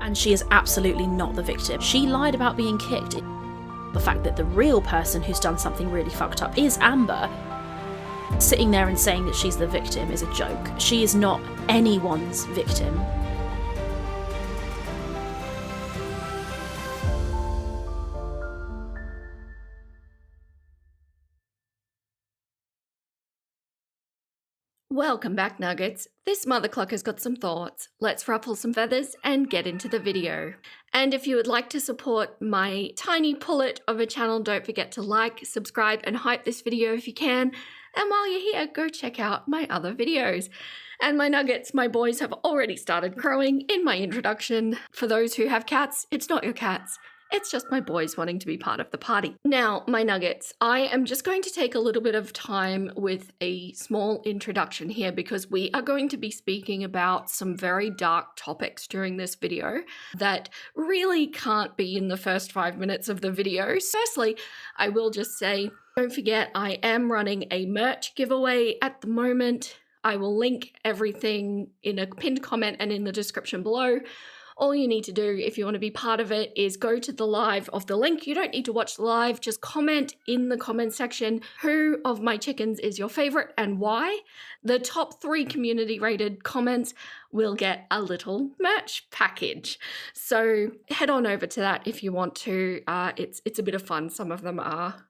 And she is absolutely not the victim. She lied about being kicked. The fact that the real person who's done something really fucked up is Amber. Sitting there and saying that she's the victim is a joke. She is not anyone's victim. Welcome back, Nuggets. This mother clucker's got some thoughts. Let's ruffle some feathers and get into the video. And if you would like to support my tiny pullet of a channel, don't forget to like, subscribe, and hype this video if you can. And while you're here, go check out my other videos. And my nuggets, my boys have already started crowing in my introduction. For those who have cats, it's not your cats. It's just my boys wanting to be part of the party. Now, my nuggets, I am just going to take a little bit of time with a small introduction here because we are going to be speaking about some very dark topics during this video that really can't be in the first 5 minutes of the video. Firstly, I will just say, don't forget I am running a merch giveaway at the moment. I will link everything in a pinned comment and in the description below. All you need to do if you want to be part of it is go to the live of the link. You don't need to watch the live, just comment in the comment section who of my chickens is your favorite and why. The top 3 community rated comments will get a little merch package. So head on over to that if you want to. It's a bit of fun. Some of them are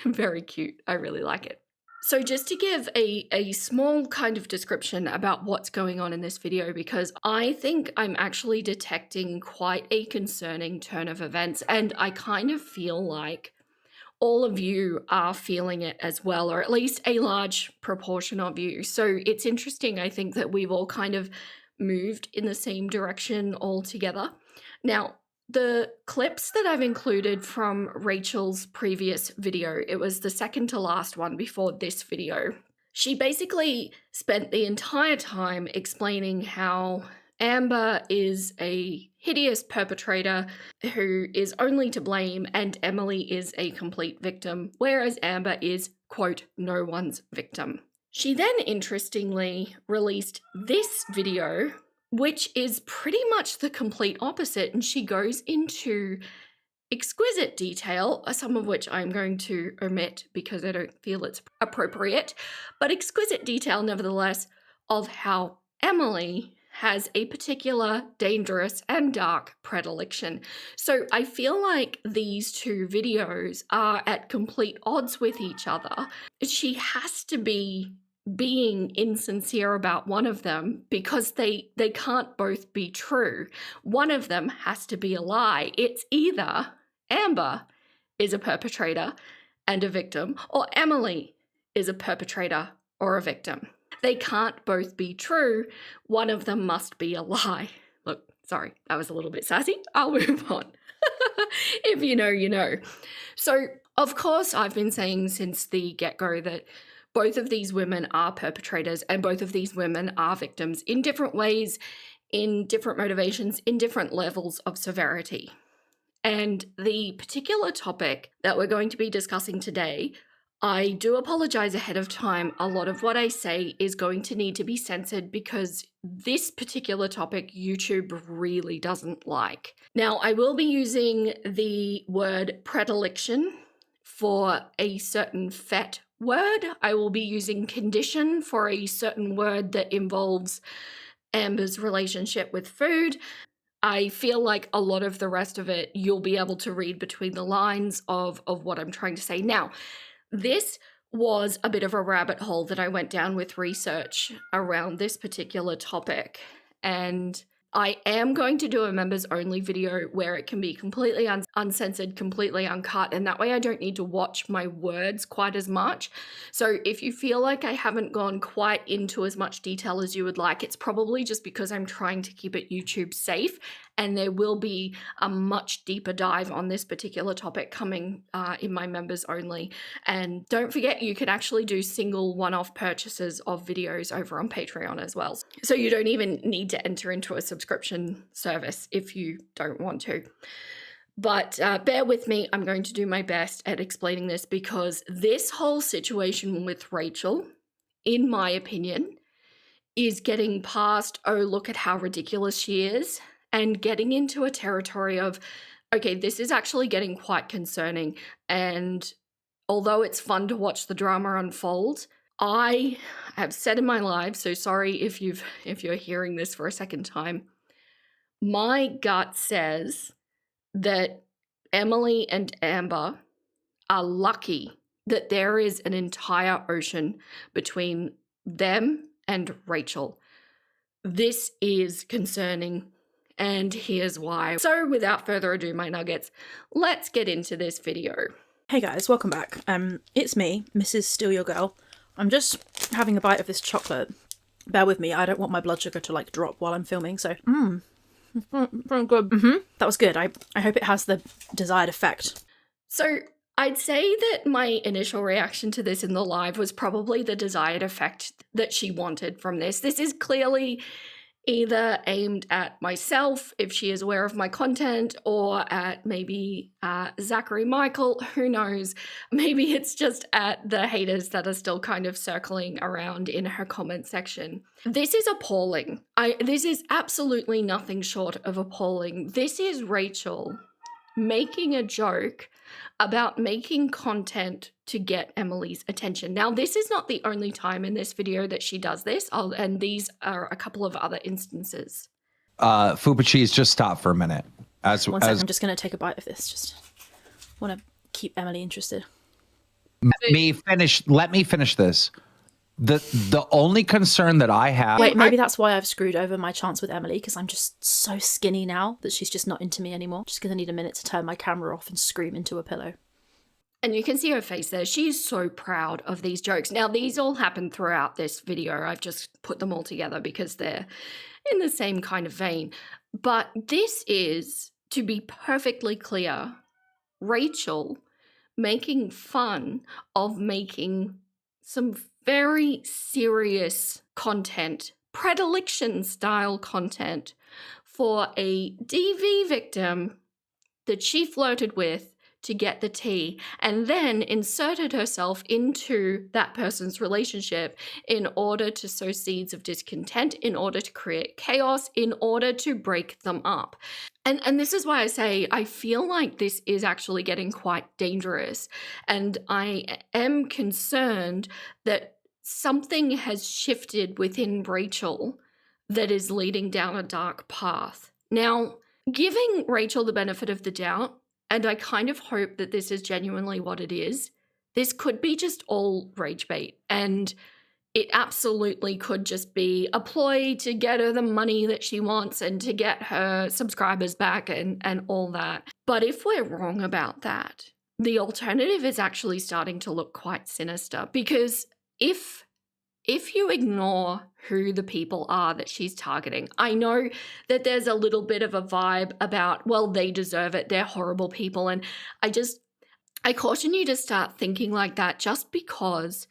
very cute. I really like it. So just to give a small kind of description about what's going on in this video, because I think I'm actually detecting quite a concerning turn of events, and I kind of feel like all of you are feeling it as well, or at least a large proportion of you. So it's interesting, I think, that we've all kind of moved in the same direction all together. Now, the clips that I've included from Rachel's previous video, it was the second to last one before this video. She basically spent the entire time explaining how Amber is a hideous perpetrator who is only to blame and Emily is a complete victim, whereas Amber is, quote, no one's victim. She then interestingly released this video, which is pretty much the complete opposite, and she goes into exquisite detail, some of which I'm going to omit because I don't feel it's appropriate, but exquisite detail nevertheless of how Emily has a particular dangerous and dark predilection. So I feel like these two videos are at complete odds with each other. She has to be being insincere about one of them because they can't both be true. One of them has to be a lie. It's either Amber is a perpetrator and a victim, or Emily is a perpetrator or a victim. They can't both be true. One of them must be a lie. Look, sorry, that was a little bit sassy. I'll move on. If you know, you know. So, of course, I've been saying since the get-go that both of these women are perpetrators and both of these women are victims in different ways, in different motivations, in different levels of severity. And the particular topic that we're going to be discussing today, I do apologize ahead of time. A lot of what I say is going to need to be censored because this particular topic YouTube really doesn't like. Now, I will be using the word predilection for a certain fet word. I will be using condition for a certain word that involves Amber's relationship with food. I feel like a lot of the rest of it, you'll be able to read between the lines of what I'm trying to say. Now, this was a bit of a rabbit hole that I went down with research around this particular topic. And I am going to do a members only video where it can be completely uncensored, completely uncut, and that way I don't need to watch my words quite as much. So if you feel like I haven't gone quite into as much detail as you would like, it's probably just because I'm trying to keep it YouTube safe, and there will be a much deeper dive on this particular topic coming in my members only. And don't forget, you can actually do single one-off purchases of videos over on Patreon as well. So you don't even need to enter into a subscription service if you don't want to. But bear with me, I'm going to do my best at explaining this because this whole situation with Rachel, in my opinion, is getting past, oh, look at how ridiculous she is, and getting into a territory of, okay, this is actually getting quite concerning. And although it's fun to watch the drama unfold, I have said in my life, so sorry if you're hearing this for a second time, my gut says that Emily and Amber are lucky that there is an entire ocean between them and Rachel. This is concerning, and here's why. So without further ado, my nuggets, let's get into this video. Hey guys, welcome back. It's me, Mrs. Still Your Girl. I'm just having a bite of this chocolate. Bear with me, I don't want my blood sugar to like drop while I'm filming, so very good. That was good. I hope it has the desired effect. So I'd say that my initial reaction to this in the live was probably the desired effect that she wanted from this. This is clearly either aimed at myself, if she is aware of my content, or at maybe Zachary Michael, who knows. Maybe it's just at the haters that are still kind of circling around in her comment section. This is appalling. This is absolutely nothing short of appalling. This is Rachel making a joke about making content to get Emily's attention. Now, this is not the only time in this video that she does this, and these are a couple of other instances. Fupa Cheese, just stop for a minute. One second, I'm just going to take a bite of this. Just want to keep Emily interested. Let me finish this. The only concern that I have... Wait, maybe that's why I've screwed over my chance with Emily, because I'm just so skinny now that she's just not into me anymore. Just going to need a minute to turn my camera off and scream into a pillow. And you can see her face there. She's so proud of these jokes. Now, these all happen throughout this video. I've just put them all together because they're in the same kind of vein. But this is, to be perfectly clear, Rachel making fun of making some very serious content, predilection style content for a DV victim that she flirted with to get the tea, and then inserted herself into that person's relationship in order to sow seeds of discontent, in order to create chaos, in order to break them up. And this is why I say I feel like this is actually getting quite dangerous, and I am concerned that something has shifted within Rachel that is leading down a dark path. Now, giving Rachel the benefit of the doubt, and I kind of hope that this is genuinely what it is, this could be just all rage bait, and it absolutely could just be a ploy to get her the money that she wants and to get her subscribers back and all that. But if we're wrong about that, the alternative is actually starting to look quite sinister, because if you ignore who the people are that she's targeting, I know that there's a little bit of a vibe about, well, they deserve it, they're horrible people, and I caution you to start thinking like that, just because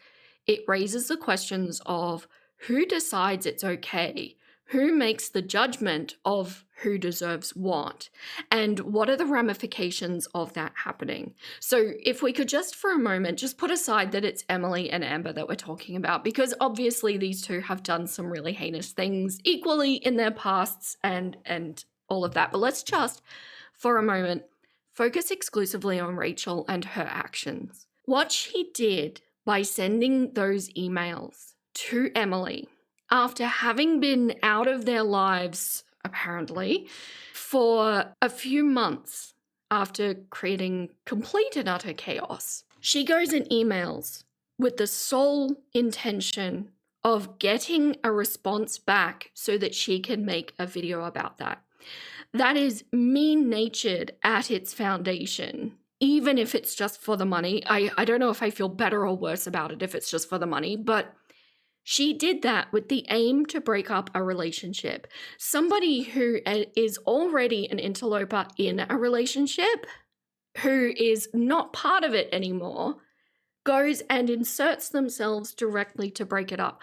it raises the questions of who decides it's okay, who makes the judgment of who deserves what, and what are the ramifications of that happening. So if we could just for a moment just put aside that it's Emily and Amber that we're talking about, because obviously these two have done some really heinous things equally in their pasts and all of that, but let's just for a moment focus exclusively on Rachel and her actions. What she did by sending those emails to Emily after having been out of their lives, apparently, for a few months after creating complete and utter chaos. She goes and emails with the sole intention of getting a response back so that she can make a video about that. That is mean-natured at its foundation, even if it's just for the money. I don't know if I feel better or worse about it if it's just for the money, but she did that with the aim to break up a relationship. Somebody who is already an interloper in a relationship, who is not part of it anymore, goes and inserts themselves directly to break it up.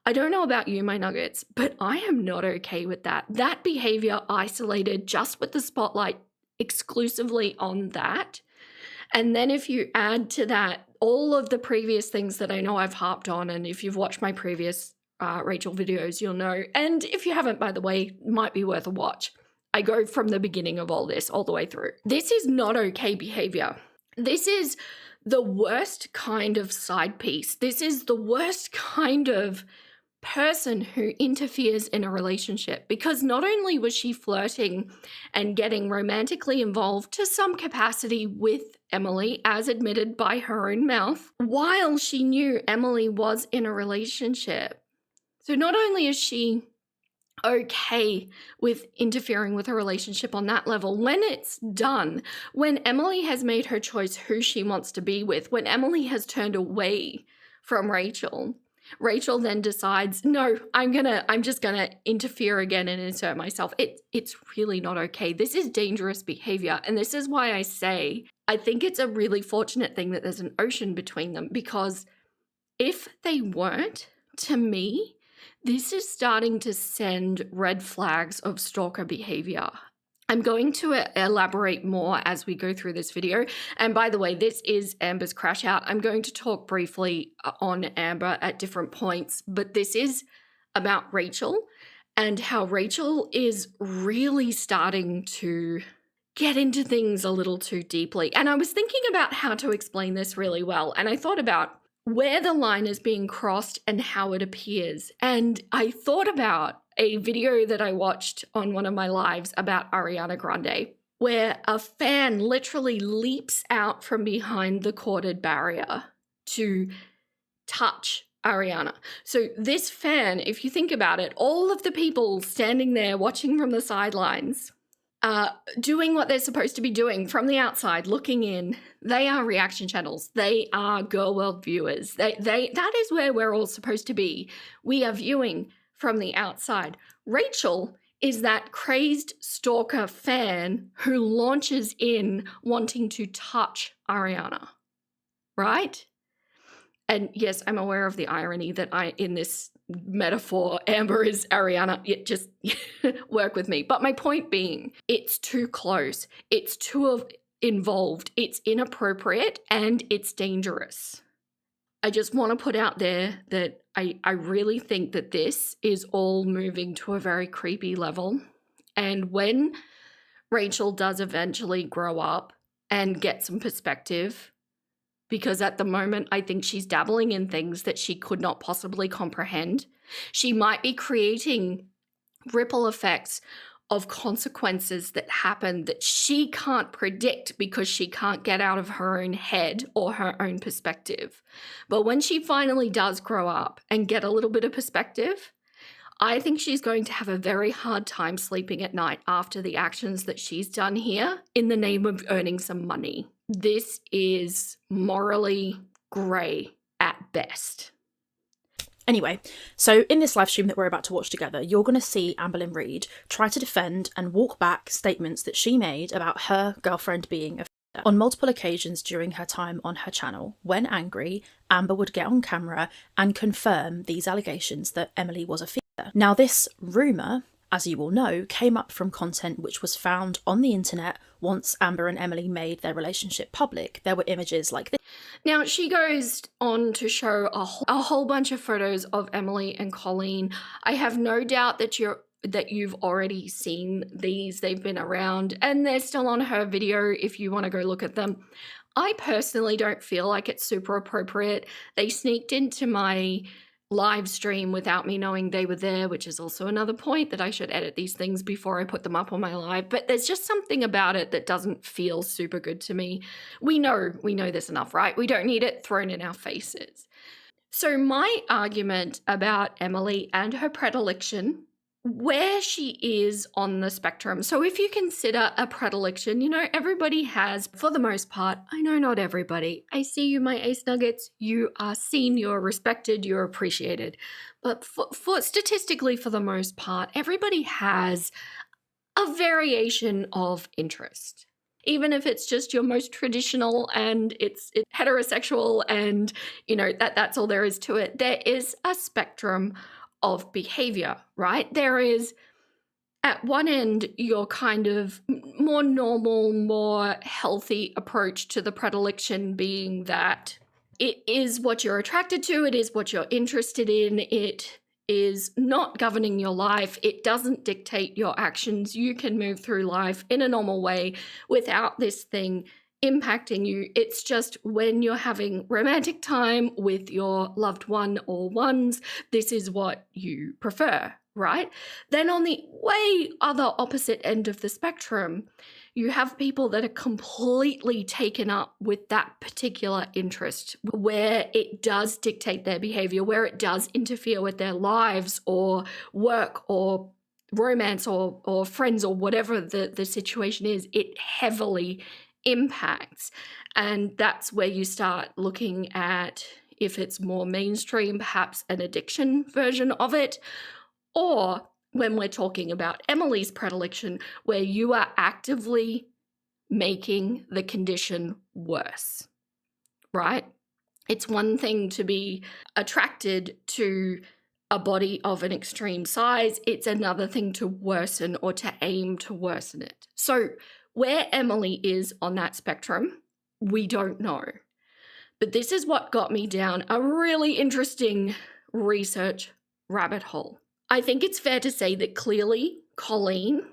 I don't know about you, my nuggets, but I am not okay with that. That behavior isolated just with the spotlight exclusively on that. And then if you add to that all of the previous things that I know I've harped on, and if you've watched my previous Rachel videos, you'll know. And if you haven't, by the way, might be worth a watch. I go from the beginning of all this all the way through. This is not okay behavior. This is the worst kind of side piece. This is the worst kind of person who interferes in a relationship, because not only was she flirting and getting romantically involved to some capacity with Emily, as admitted by her own mouth, while she knew Emily was in a relationship. So not only is she okay with interfering with a relationship on that level, when it's done, when Emily has made her choice who she wants to be with, when Emily has turned away from Rachel then decides, no, I'm just gonna interfere again and insert myself. It's really not okay. This is dangerous behavior. And this is why I say, I think it's a really fortunate thing that there's an ocean between them, because if they weren't, to me, this is starting to send red flags of stalker behavior. I'm going to elaborate more as we go through this video. And by the way, this is Amber's crash out. I'm going to talk briefly on Amber at different points, but this is about Rachel and how Rachel is really starting to get into things a little too deeply. And I was thinking about how to explain this really well. And I thought about where the line is being crossed and how it appears. And I thought about a video that I watched on one of my lives about Ariana Grande, where a fan literally leaps out from behind the corded barrier to touch Ariana. So this fan, if you think about it, all of the people standing there watching from the sidelines, doing what they're supposed to be doing from the outside, looking in, they are reaction channels. They are Girl World viewers. That is where we're all supposed to be. We are viewing from the outside. Rachel is that crazed stalker fan who launches in wanting to touch Ariana, right? And yes, I'm aware of the irony that in this metaphor, Amber is Ariana. Just work with me. But my point being, it's too close. It's too involved. It's inappropriate and it's dangerous. I just want to put out there that I really think that this is all moving to a very creepy level. And when Rachel does eventually grow up and get some perspective, because at the moment I think she's dabbling in things that she could not possibly comprehend, she might be creating ripple effects of consequences that happen that she can't predict because she can't get out of her own head or her own perspective. But when she finally does grow up and get a little bit of perspective, I think she's going to have a very hard time sleeping at night after the actions that she's done here in the name of earning some money. This is morally grey at best. Anyway, so in this live stream that we're about to watch together, you're going to see Amberlynn Reid try to defend and walk back statements that she made about her girlfriend being a feeder. On multiple occasions during her time on her channel, when angry, Amber would get on camera and confirm these allegations that Emily was a feeder. Now, this rumour, as you all know, came up from content which was found on the internet once Amber and Emily made their relationship public. There were images like this. Now, she goes on to show a whole bunch of photos of Emily and Colleen. I have no doubt that you've already seen these. They've been around and they're still on her video if you want to go look at them. I personally don't feel like it's super appropriate. They sneaked into my live stream without me knowing they were there, which is also another point that I should edit these things before I put them up on my live. But there's just something about it that doesn't feel super good to me. We know this enough, right? We don't need it thrown in our faces. So my argument about Emily and her predilection, where she is on the spectrum. So if you consider a predilection, everybody has, for the most part, I know not everybody. I see you, my ace nuggets. You are seen, you're respected, you're appreciated. But for statistically, for the most part, everybody has a variation of interest. Even if it's just your most traditional and it's heterosexual and, that's all there is to it. There is a spectrum of behavior, right? There is, at one end, your kind of more normal, more healthy approach to the predilection being that it is what you're attracted to, it is what you're interested in, it is not governing your life. It doesn't dictate your actions. You can move through life in a normal way without this thing impacting you. It's just when you're having romantic time with your loved one or ones, this is what you prefer, right? Then on the way other opposite end of the spectrum, you have people that are completely taken up with that particular interest, where it does dictate their behavior, where it does interfere with their lives or work or romance or friends or whatever the situation is. It heavily impacts. And that's where you start looking at, if it's more mainstream, perhaps an addiction version of it, or when we're talking about Emily's predilection, where you are actively making the condition worse, right? It's one thing to be attracted to a body of an extreme size. It's another thing to worsen or to aim to worsen it. So where Emily is on that spectrum, we don't know. But this is what got me down a really interesting research rabbit hole. I think it's fair to say that clearly Colleen,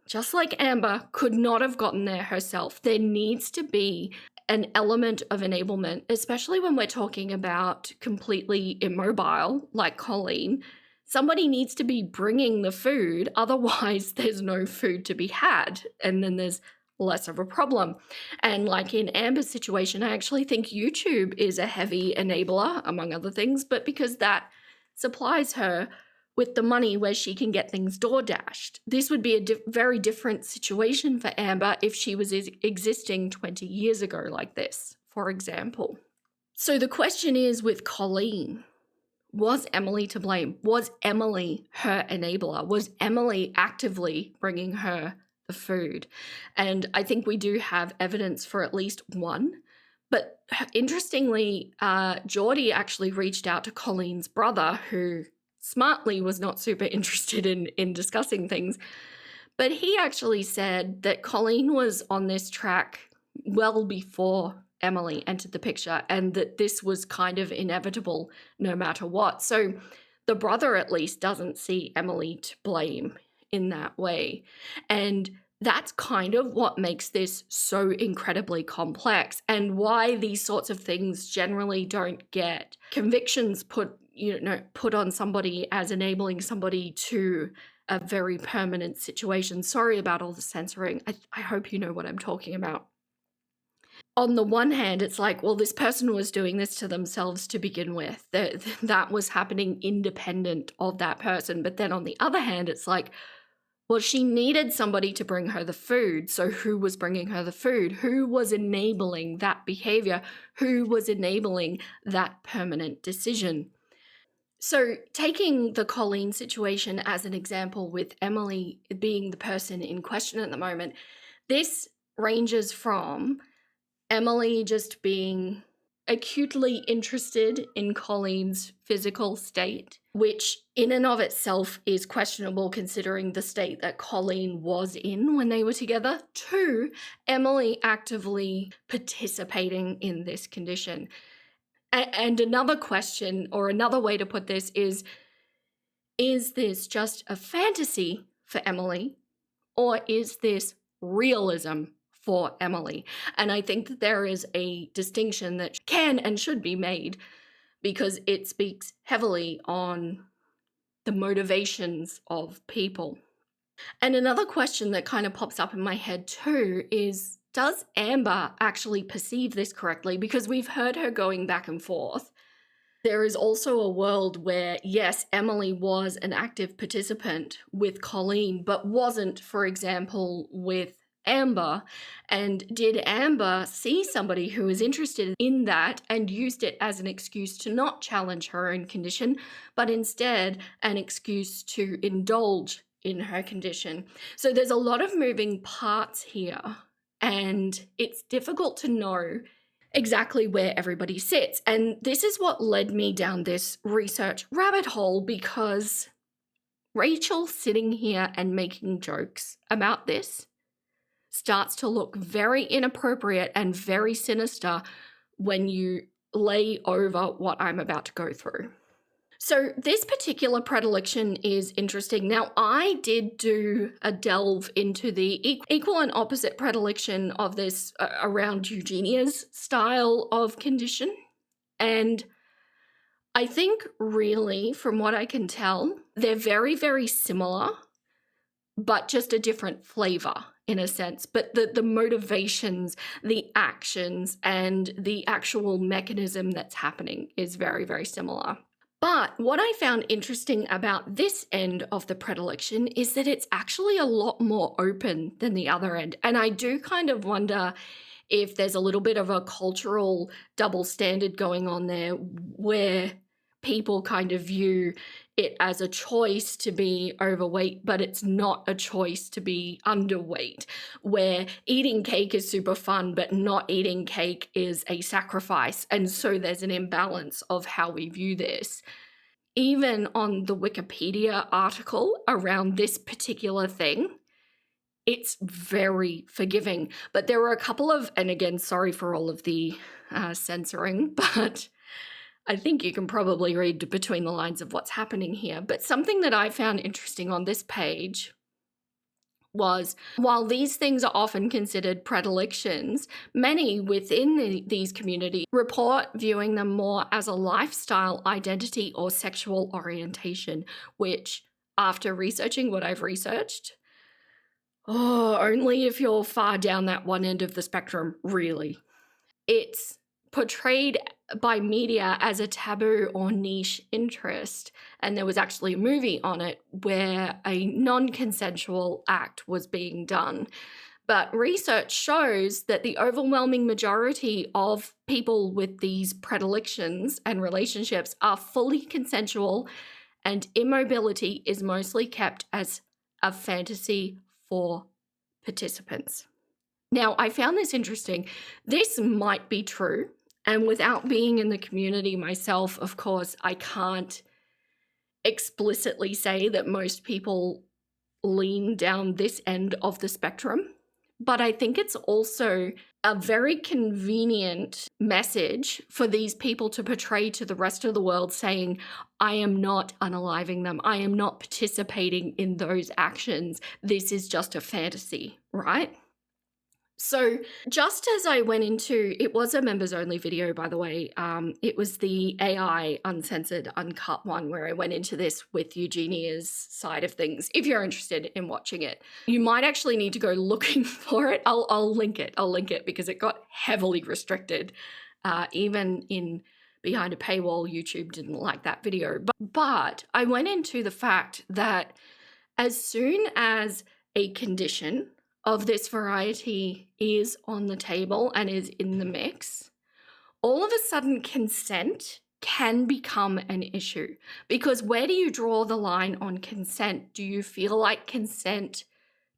just like Amber, could not have gotten there herself. There needs to be an element of enablement, especially when we're talking about completely immobile like Colleen. Somebody needs to be bringing the food, otherwise there's no food to be had, and then there's less of a problem. And like in Amber's situation, I actually think YouTube is a heavy enabler, among other things, but because that supplies her with the money where she can get things door dashed. This would be a very different situation for Amber if she was existing 20 years ago like this, for example. So the question is, with Colleen, was Emily to blame? Was Emily her enabler? Was Emily actively bringing her the food? And I think we do have evidence for at least one. But interestingly, Geordie actually reached out to Colleen's brother, who smartly was not super interested in discussing things. But he actually said that Colleen was on this track well before Emily entered the picture, and that this was kind of inevitable no matter what. So the brother at least doesn't see Emily to blame in that way. And that's kind of what makes this so incredibly complex, and why these sorts of things generally don't get convictions put on somebody as enabling somebody to a very permanent situation. Sorry about all the censoring. I hope you know what I'm talking about. On the one hand, it's like, well, this person was doing this to themselves to begin with. That was happening independent of that person. But then on the other hand, it's like, well, she needed somebody to bring her the food. So who was bringing her the food? Who was enabling that behavior? Who was enabling that permanent decision? So taking the Colleen situation as an example, with Emily being the person in question at the moment, this ranges from Emily just being acutely interested in Colleen's physical state, which in and of itself is questionable considering the state that Colleen was in when they were together, to Emily actively participating in this condition. And another question, or another way to put this, is this just a fantasy for Emily, or is this realism for Emily? And I think that there is a distinction that can and should be made, because it speaks heavily on the motivations of people. And another question that kind of pops up in my head too is, does Amber actually perceive this correctly? Because we've heard her going back and forth. There is also a world where, yes, Emily was an active participant with Colleen, but wasn't, for example, with Amber. And did Amber see somebody who was interested in that and used it as an excuse to not challenge her own condition, but instead an excuse to indulge in her condition? So there's a lot of moving parts here, and it's difficult to know exactly where everybody sits. And this is what led me down this research rabbit hole, because Rachel sitting here and making jokes about this starts to look very inappropriate and very sinister when you lay over what I'm about to go through. So this particular predilection is interesting. Now, I did do a delve into the equal and opposite predilection of this around Eugenia's style of condition. And I think really, from what I can tell, they're very, very similar, but just a different flavor in a sense. But the motivations, the actions, and the actual mechanism that's happening is very, very similar. But what I found interesting about this end of the predilection is that it's actually a lot more open than the other end. And I do kind of wonder if there's a little bit of a cultural double standard going on there where people kind of view it as a choice to be overweight, but it's not a choice to be underweight, where eating cake is super fun, but not eating cake is a sacrifice. And so there's an imbalance of how we view this. Even on the Wikipedia article around this particular thing, it's very forgiving. But there were a couple of, and again, sorry for all of the censoring, but I think you can probably read between the lines of what's happening here. But something that I found interesting on this page was, while these things are often considered predilections, many within these communities report viewing them more as a lifestyle identity or sexual orientation, which, after researching what I've researched, only if you're far down that one end of the spectrum, really. It's portrayed by media as a taboo or niche interest, and there was actually a movie on it where a non-consensual act was being done. But research shows that the overwhelming majority of people with these predilections and relationships are fully consensual, and immobility is mostly kept as a fantasy for participants. Now, I found this interesting. This might be true. And without being in the community myself, of course, I can't explicitly say that most people lean down this end of the spectrum. But I think it's also a very convenient message for these people to portray to the rest of the world, saying, I am not unaliving them. I am not participating in those actions. This is just a fantasy, right? So just as I went into, it was a members only video, by the way. It was the AI uncensored, uncut one where I went into this with Eugenia's side of things. If you're interested in watching it, you might actually need to go looking for it. I'll link it. I'll link it because it got heavily restricted. Even in behind a paywall, YouTube didn't like that video. But I went into the fact that as soon as a condition of this variety is on the table and is in the mix, all of a sudden consent can become an issue. Because where do you draw the line on consent? Do you feel like consent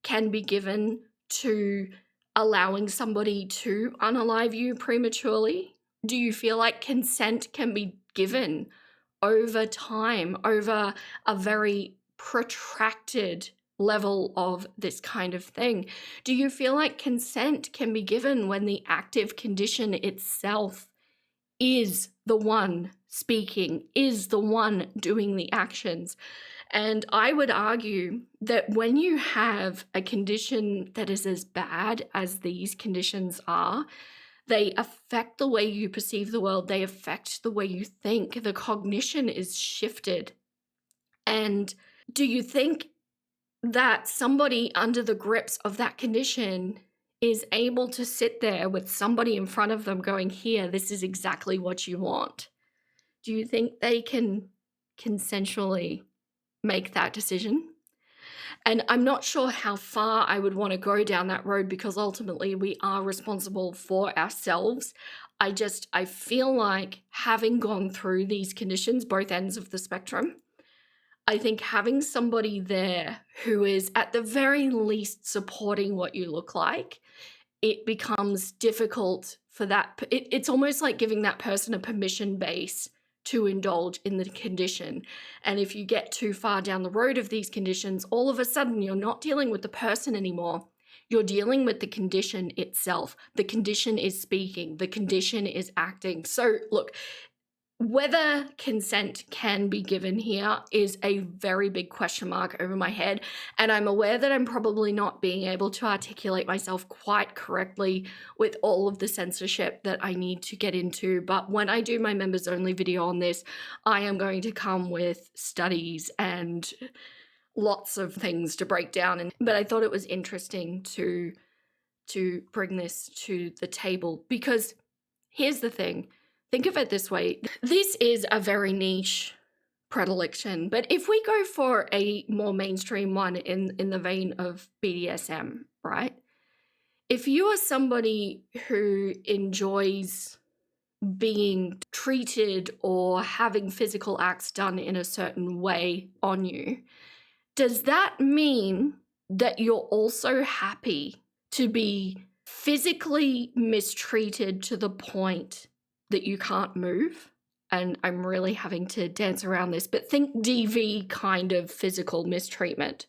can be given to allowing somebody to unalive you prematurely? Do you feel like consent can be given over time, over a very protracted level of this kind of thing? Do you feel like consent can be given when the active condition itself is the one speaking, is the one doing the actions? And I would argue that when you have a condition that is as bad as these conditions are, they affect the way you perceive the world, they affect the way you think, the cognition is shifted. And do you think that somebody under the grips of that condition is able to sit there with somebody in front of them going, here, this is exactly what you want? Do you think they can consensually make that decision? And I'm not sure how far I would want to go down that road, because ultimately we are responsible for ourselves. I feel like, having gone through these conditions, both ends of the spectrum, I think having somebody there who is at the very least supporting what you look like, it becomes difficult for that. It's almost like giving that person a permission base to indulge in the condition. And if you get too far down the road of these conditions, all of a sudden you're not dealing with the person anymore. You're dealing with the condition itself. The condition is speaking. The condition is acting. So look, Whether consent can be given here is a very big question mark over my head, and I'm aware that I'm probably not being able to articulate myself quite correctly with all of the censorship that I need to get into, but when I do my members only video on this, I am going to come with studies and lots of things to break down, but I thought it was interesting to bring this to the table, because here's the thing. Think of it this way. This is a very niche predilection, but if we go for a more mainstream one in the vein of BDSM, right? If you are somebody who enjoys being treated or having physical acts done in a certain way on you, does that mean that you're also happy to be physically mistreated to the point that you can't move? And I'm really having to dance around this, but think DV kind of physical mistreatment.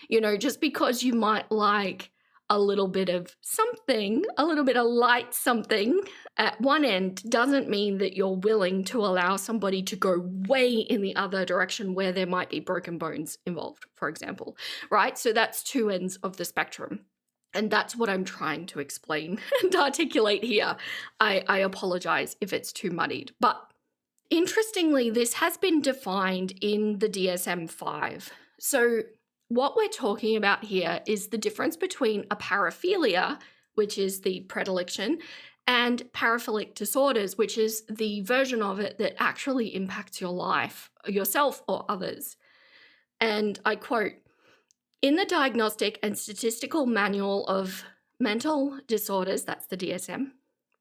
You know, just because you might like a little bit of something, a little bit of light something at one end doesn't mean that you're willing to allow somebody to go way in the other direction where there might be broken bones involved, for example, right? So that's two ends of the spectrum. And that's what I'm trying to explain and articulate here. I apologize if it's too muddied. But interestingly, this has been defined in the DSM-5. So what we're talking about here is the difference between a paraphilia, which is the predilection, and paraphilic disorders, which is the version of it that actually impacts your life, yourself or others. And I quote, "In the Diagnostic and Statistical Manual of Mental Disorders," that's the DSM,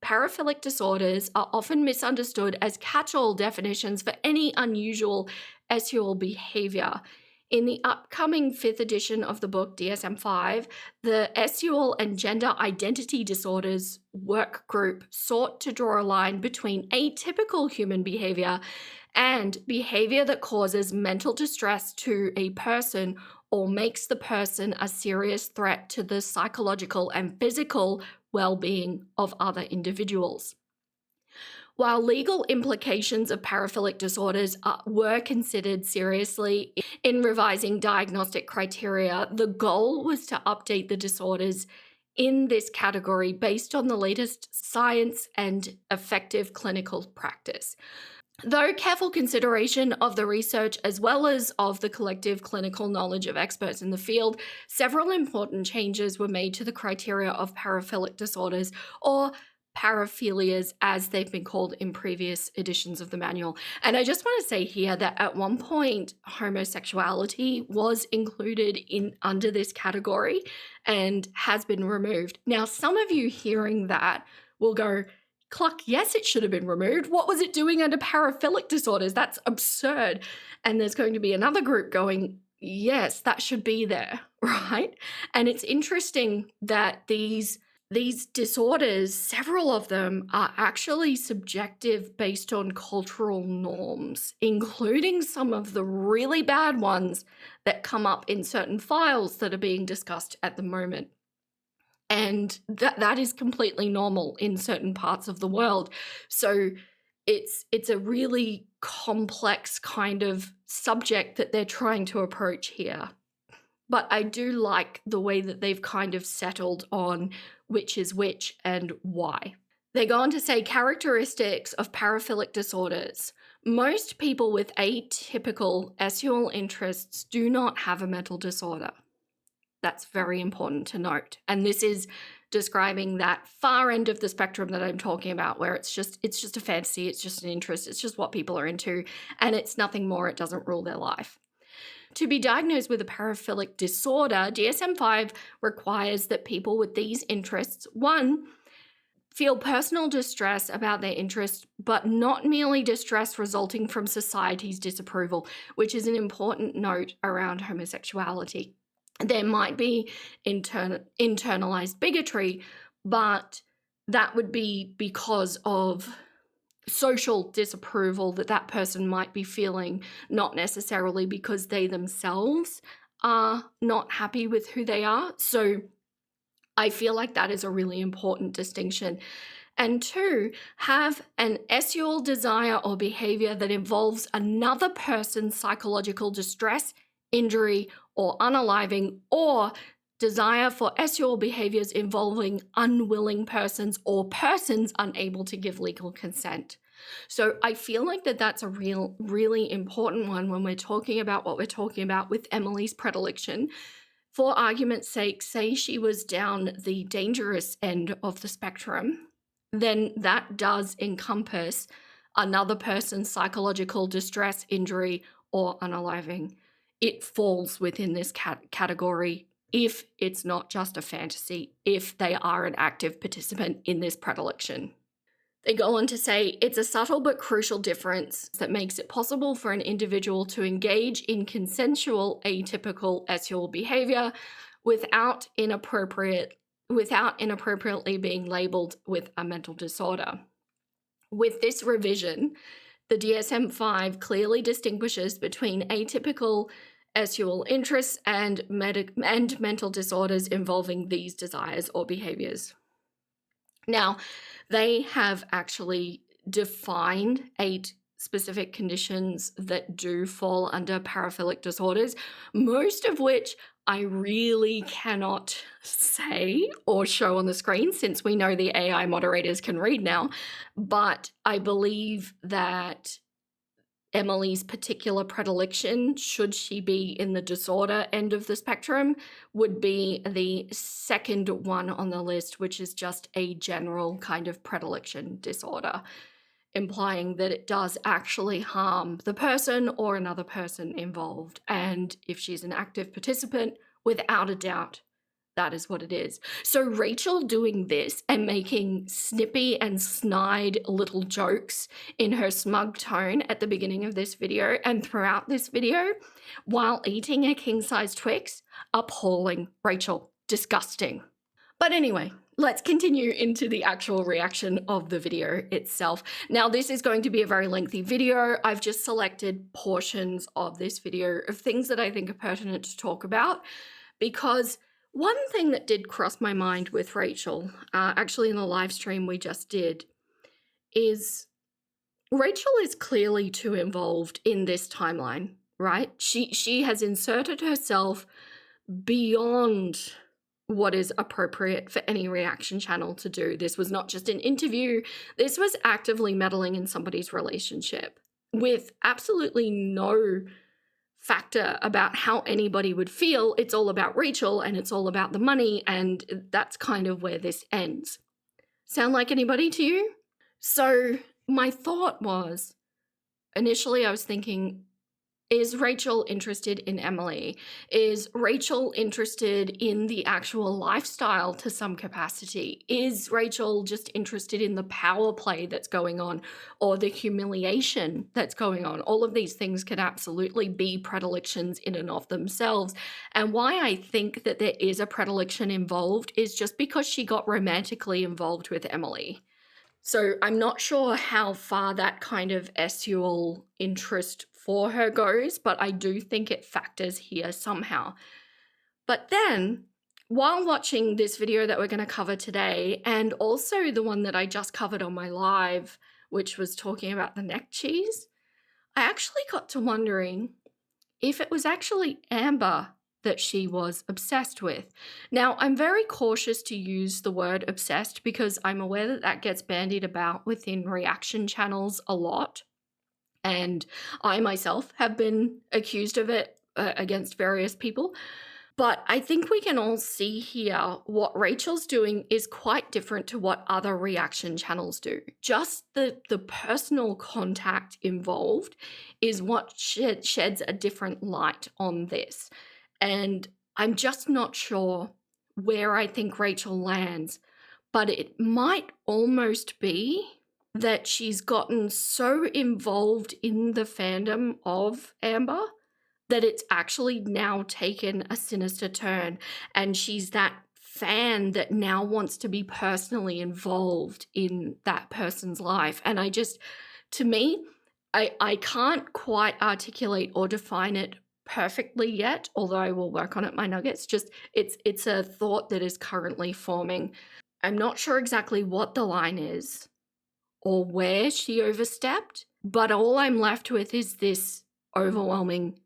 "paraphilic disorders are often misunderstood as catch-all definitions for any unusual sexual behavior. In the upcoming 5th edition of the book, DSM-5, the Sexual and Gender Identity Disorders work group sought to draw a line between atypical human behavior and behavior that causes mental distress to a person or makes the person a serious threat to the psychological and physical well-being of other individuals." While legal implications of paraphilic disorders were considered seriously in revising diagnostic criteria, the goal was to update the disorders in this category based on the latest science and effective clinical practice. Though careful consideration of the research as well as of the collective clinical knowledge of experts in the field, several important changes were made to the criteria of paraphilic disorders, or paraphilias as they've been called in previous editions of the manual. And I just want to say here that at one point, homosexuality was included under this category and has been removed. Now, some of you hearing that will go, "Cluck, yes, it should have been removed. What was it doing under paraphilic disorders? That's absurd." And there's going to be another group going, "Yes, that should be there," right? And it's interesting that these disorders, several of them are actually subjective based on cultural norms, including some of the really bad ones that come up in certain files that are being discussed at the moment. And that is completely normal in certain parts of the world. So it's a really complex kind of subject that they're trying to approach here. But I do like the way that they've kind of settled on which is which and why. They go on to say characteristics of paraphilic disorders. Most people with atypical sexual interests do not have a mental disorder. That's very important to note. And this is describing that far end of the spectrum that I'm talking about, where it's just a fantasy, it's just an interest, it's just what people are into, and it's nothing more, it doesn't rule their life. To be diagnosed with a paraphilic disorder, DSM-5 requires that people with these interests, 1, feel personal distress about their interest, but not merely distress resulting from society's disapproval, which is an important note around homosexuality. There might be internalized bigotry, but that would be because of social disapproval that person might be feeling, not necessarily because they themselves are not happy with who they are. So I feel like that is a really important distinction. And 2, have an sexual desire or behavior that involves another person's psychological distress, injury, or unaliving, or desire for sexual behaviors involving unwilling persons or persons unable to give legal consent. So I feel like that's a really important one when we're talking about what we're talking about with Emily's predilection. For argument's sake, say she was down the dangerous end of the spectrum, then that does encompass another person's psychological distress, injury, or unaliving. It falls within this category if it's not just a fantasy, if they are an active participant in this predilection. They go on to say, it's a subtle but crucial difference that makes it possible for an individual to engage in consensual atypical sexual behavior without inappropriately being labeled with a mental disorder. With this revision, the DSM-5 clearly distinguishes between atypical sexual interests and mental disorders involving these desires or behaviors. Now, they have actually defined 8 specific conditions that do fall under paraphilic disorders, most of which I really cannot say or show on the screen since we know the AI moderators can read now. But I believe that Emily's particular predilection, should she be in the disorder end of the spectrum, would be the second one on the list, which is just a general kind of predilection disorder, implying that it does actually harm the person or another person involved. And if she's an active participant, without a doubt, that is what it is. So Rachel doing this and making snippy and snide little jokes in her smug tone at the beginning of this video and throughout this video while eating a king-size Twix, appalling. Rachel, disgusting. But anyway, let's continue into the actual reaction of the video itself. Now, this is going to be a very lengthy video. I've just selected portions of this video of things that I think are pertinent to talk about, because one thing that did cross my mind with Rachel, actually in the live stream we just did, is Rachel is clearly too involved in this timeline, right? She has inserted herself beyond what is appropriate for any reaction channel to do. This was not just an interview. This was actively meddling in somebody's relationship with absolutely no factor about how anybody would feel. It's all about Rachel and it's all about the money, and that's kind of where this ends. Sound like anybody to you? So my thought was, initially I was thinking, is Rachel interested in Emily? Is Rachel interested in the actual lifestyle to some capacity? Is Rachel just interested in the power play that's going on or the humiliation that's going on? All of these things can absolutely be predilections in and of themselves. And why I think that there is a predilection involved is just because she got romantically involved with Emily. So I'm not sure how far that kind of sexual interest for her goes, but I do think it factors here somehow. But then, while watching this video that we're going to cover today, and also the one that I just covered on my live, which was talking about the neck cheese, I actually got to wondering if it was actually Amber that she was obsessed with. Now, I'm very cautious to use the word obsessed because I'm aware that that gets bandied about within reaction channels a lot. And I myself have been accused of it against various people. But I think we can all see here what Rachel's doing is quite different to what other reaction channels do. Just the personal contact involved is what sheds a different light on this. And I'm just not sure where I think Rachel lands, but it might almost be that she's gotten so involved in the fandom of Amber that it's actually now taken a sinister turn, and she's that fan that now wants to be personally involved in that person's life. And to me, I can't quite articulate or define it perfectly yet, although I will work on it, my nuggets. Just it's a thought that is currently forming. I'm not sure exactly what the line is or where she overstepped, but all I'm left with is this overwhelming,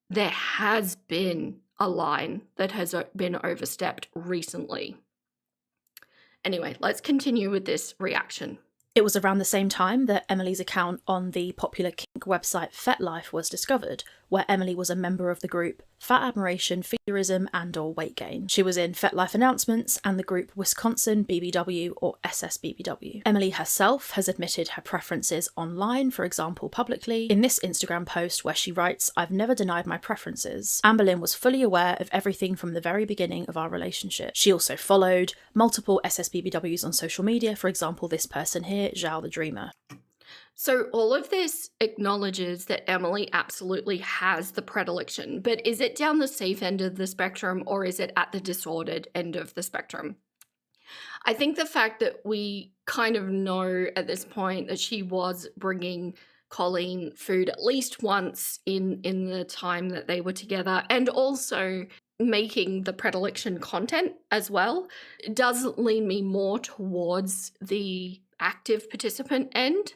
there has been a line that has been overstepped recently. Anyway, let's continue with this reaction. It was around the same time that Emily's account on the popular kink website FetLife was discovered, where Emily was a member of the group Fat Admiration, Feederism and or Weight Gain. She was in FetLife announcements and the group Wisconsin BBW or SSBBW. Emily herself has admitted her preferences online, for example publicly, in this Instagram post where she writes, "I've never denied my preferences. Amberlynn was fully aware of everything from the very beginning of our relationship." She also followed multiple SSBBWs on social media, for example this person here, Zhao the Dreamer. So all of this acknowledges that Emily absolutely has the predilection, but is it down the safe end of the spectrum or is it at the disordered end of the spectrum? I think the fact that we kind of know at this point that she was bringing Colleen food at least once in the time that they were together, and also making the predilection content as well, does lean me more towards the active participant end.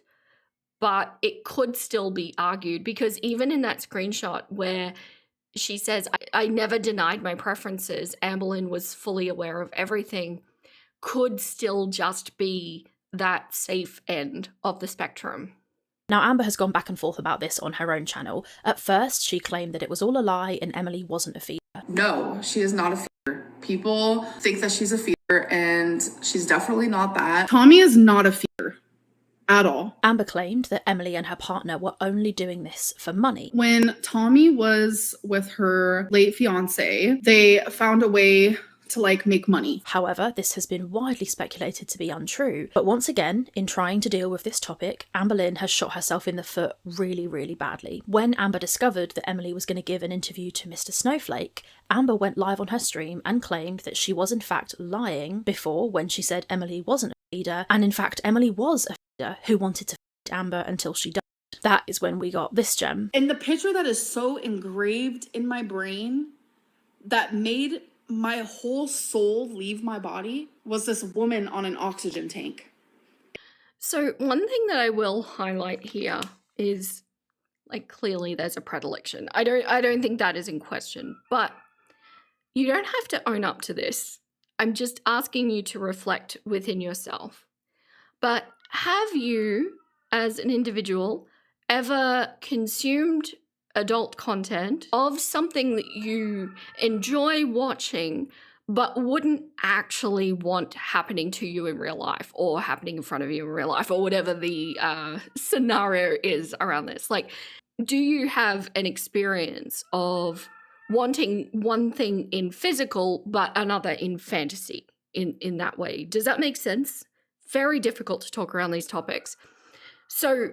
But it could still be argued, because even in that screenshot where she says, I never denied my preferences, Amberlynn was fully aware of everything, could still just be that safe end of the spectrum. Now, Amber has gone back and forth about this on her own channel. At first, she claimed that it was all a lie and Emily wasn't a feeder. No, she is not a feeder. People think that she's a feeder, and she's definitely not that. Tommy is not a feeder. At all. Amber claimed that Emily and her partner were only doing this for money. When Tommy was with her late fiance, they found a way to make money. However, this has been widely speculated to be untrue. But once again, in trying to deal with this topic, Amberlynn has shot herself in the foot really, really badly. When Amber discovered that Emily was going to give an interview to Mr. Snowflake, Amber went live on her stream and claimed that she was in fact lying before when she said Emily wasn't a feeder, and in fact Emily was a feeder who wanted to feed Amber until she died. That is when we got this gem. And the picture that is so engraved in my brain that made my whole soul leave my body was this woman on an oxygen tank. So one thing that I will highlight here is, clearly there's a predilection. I don't think that is in question, but you don't have to own up to this. I'm just asking you to reflect within yourself. But have you, as an individual, ever consumed adult content of something that you enjoy watching but wouldn't actually want happening to you in real life, or happening in front of you in real life, or whatever the scenario is around this? Do you have an experience of wanting one thing in physical but another in fantasy in that way? Does that make sense? Very difficult to talk around these topics. So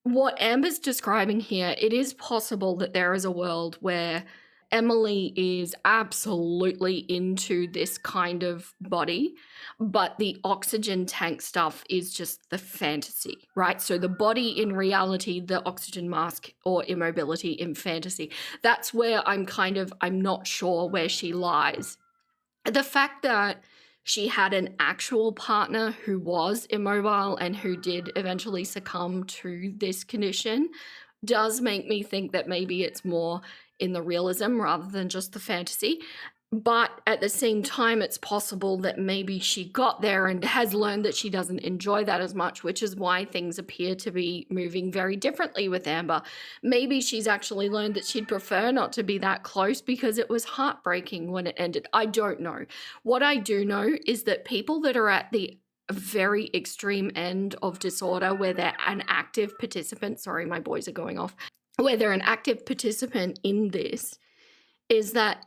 what Amber's describing here, it is possible that there is a world where Emily is absolutely into this kind of body, but the oxygen tank stuff is just the fantasy, right? So the body in reality, the oxygen mask or immobility in fantasy. That's where I'm not sure where she lies. The fact that she had an actual partner who was immobile and who did eventually succumb to this condition does make me think that maybe it's more in the realism rather than just the fantasy. But at the same time, it's possible that maybe she got there and has learned that she doesn't enjoy that as much, which is why things appear to be moving very differently with Amber. Maybe she's actually learned that she'd prefer not to be that close because it was heartbreaking when it ended. I don't know. What I do know is that people that are at the very extreme end of disorder, where they're an active participant, sorry, my boys are going off, where they're an active participant in this, is that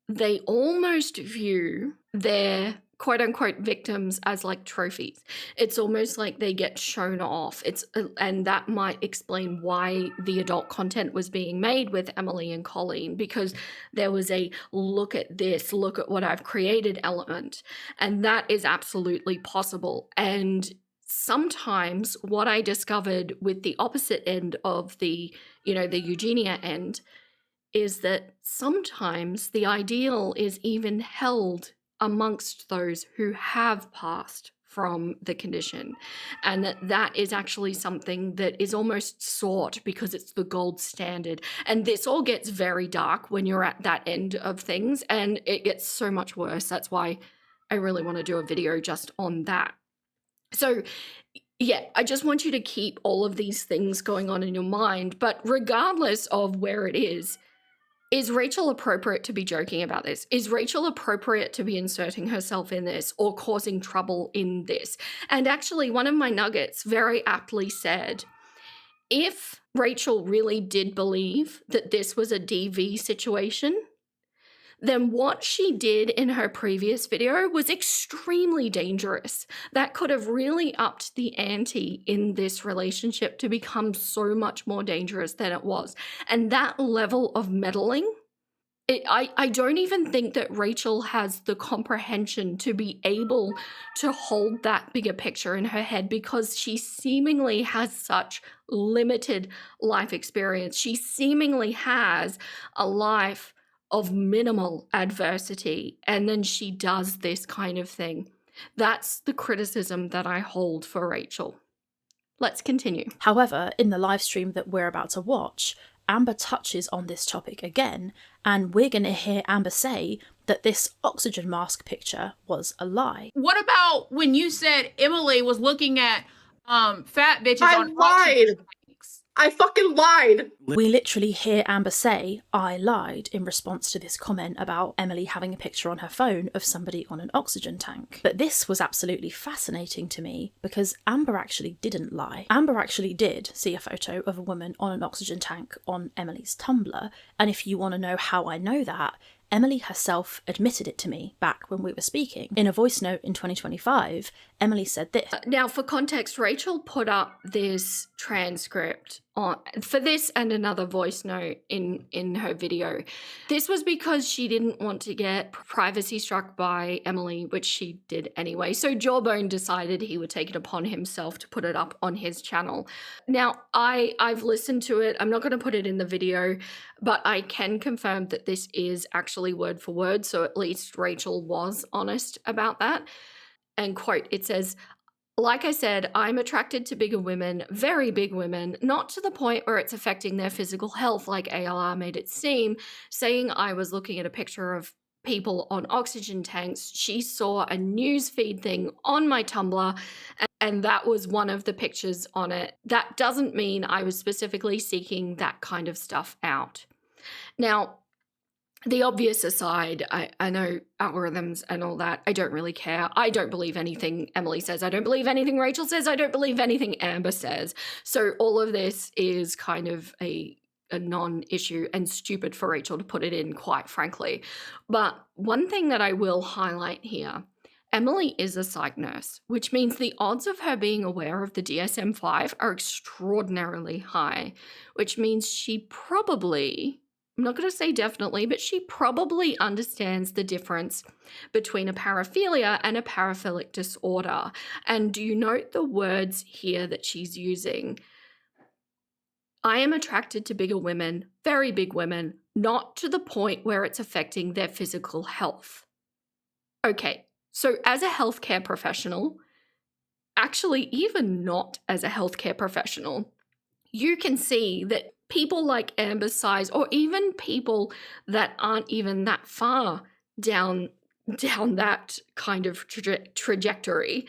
they almost view their quote-unquote victims as trophies. It's almost like they get shown off. And that might explain why the adult content was being made with Emily and Colleen, because there was a look at this, look at what I've created element. And that is absolutely possible. And sometimes what I discovered with the opposite end of the Eugenia end is that sometimes the ideal is even held amongst those who have passed from the condition, and that is actually something that is almost sought because it's the gold standard. And this all gets very dark when you're at that end of things, and it gets so much worse. That's why I really want to do a video just on that. So yeah, I just want you to keep all of these things going on in your mind, but regardless of where it is Rachel appropriate to be joking about this? Is Rachel appropriate to be inserting herself in this or causing trouble in this? And actually, one of my nuggets very aptly said, if Rachel really did believe that this was a DV situation, then what she did in her previous video was extremely dangerous. That could have really upped the ante in this relationship to become so much more dangerous than it was. And that level of meddling, I don't even think that Rachel has the comprehension to be able to hold that bigger picture in her head, because she seemingly has such limited life experience. She seemingly has a life of minimal adversity, and then she does this kind of thing. That's the criticism that I hold for Rachel. Let's continue. However, in the live stream that we're about to watch, Amber touches on this topic again, and we're going to hear Amber say that this oxygen mask picture was a lie. What about when you said Emily was looking at fat bitches I on lied. I fucking lied. We literally hear Amber say, I lied, in response to this comment about Emily having a picture on her phone of somebody on an oxygen tank. But this was absolutely fascinating to me because Amber actually didn't lie. Amber actually did see a photo of a woman on an oxygen tank on Emily's Tumblr. And if you want to know how I know that, Emily herself admitted it to me back when we were speaking. In a voice note in 2025, Emily said this. Now, for context, Rachel put up this transcript for this and another voice note in her video. This was because she didn't want to get privacy struck by Emily, which she did anyway. So Jawbone decided he would take it upon himself to put it up on his channel. Now, I've listened to it. I'm not going to put it in the video, but I can confirm that this is actually word for word. So at least Rachel was honest about that. And quote, it says, like I said, I'm attracted to bigger women, very big women, not to the point where it's affecting their physical health like ALR made it seem. Saying I was looking at a picture of people on oxygen tanks, she saw a newsfeed thing on my Tumblr, and that was one of the pictures on it. That doesn't mean I was specifically seeking that kind of stuff out. Now, the obvious aside, I know algorithms and all that, I don't really care. I don't believe anything Emily says. I don't believe anything Rachel says. I don't believe anything Amber says. So all of this is kind of a non-issue and stupid for Rachel to put it in, quite frankly. But one thing that I will highlight here, Emily is a psych nurse, which means the odds of her being aware of the DSM-5 are extraordinarily high, which means she probably, I'm not going to say definitely, but she probably understands the difference between a paraphilia and a paraphilic disorder. And do you note the words here that she's using? I am attracted to bigger women, very big women, not to the point where it's affecting their physical health. Okay, so as a healthcare professional, actually even not as a healthcare professional, you can see that people like Amber's size, or even people that aren't even that far down that kind of trajectory,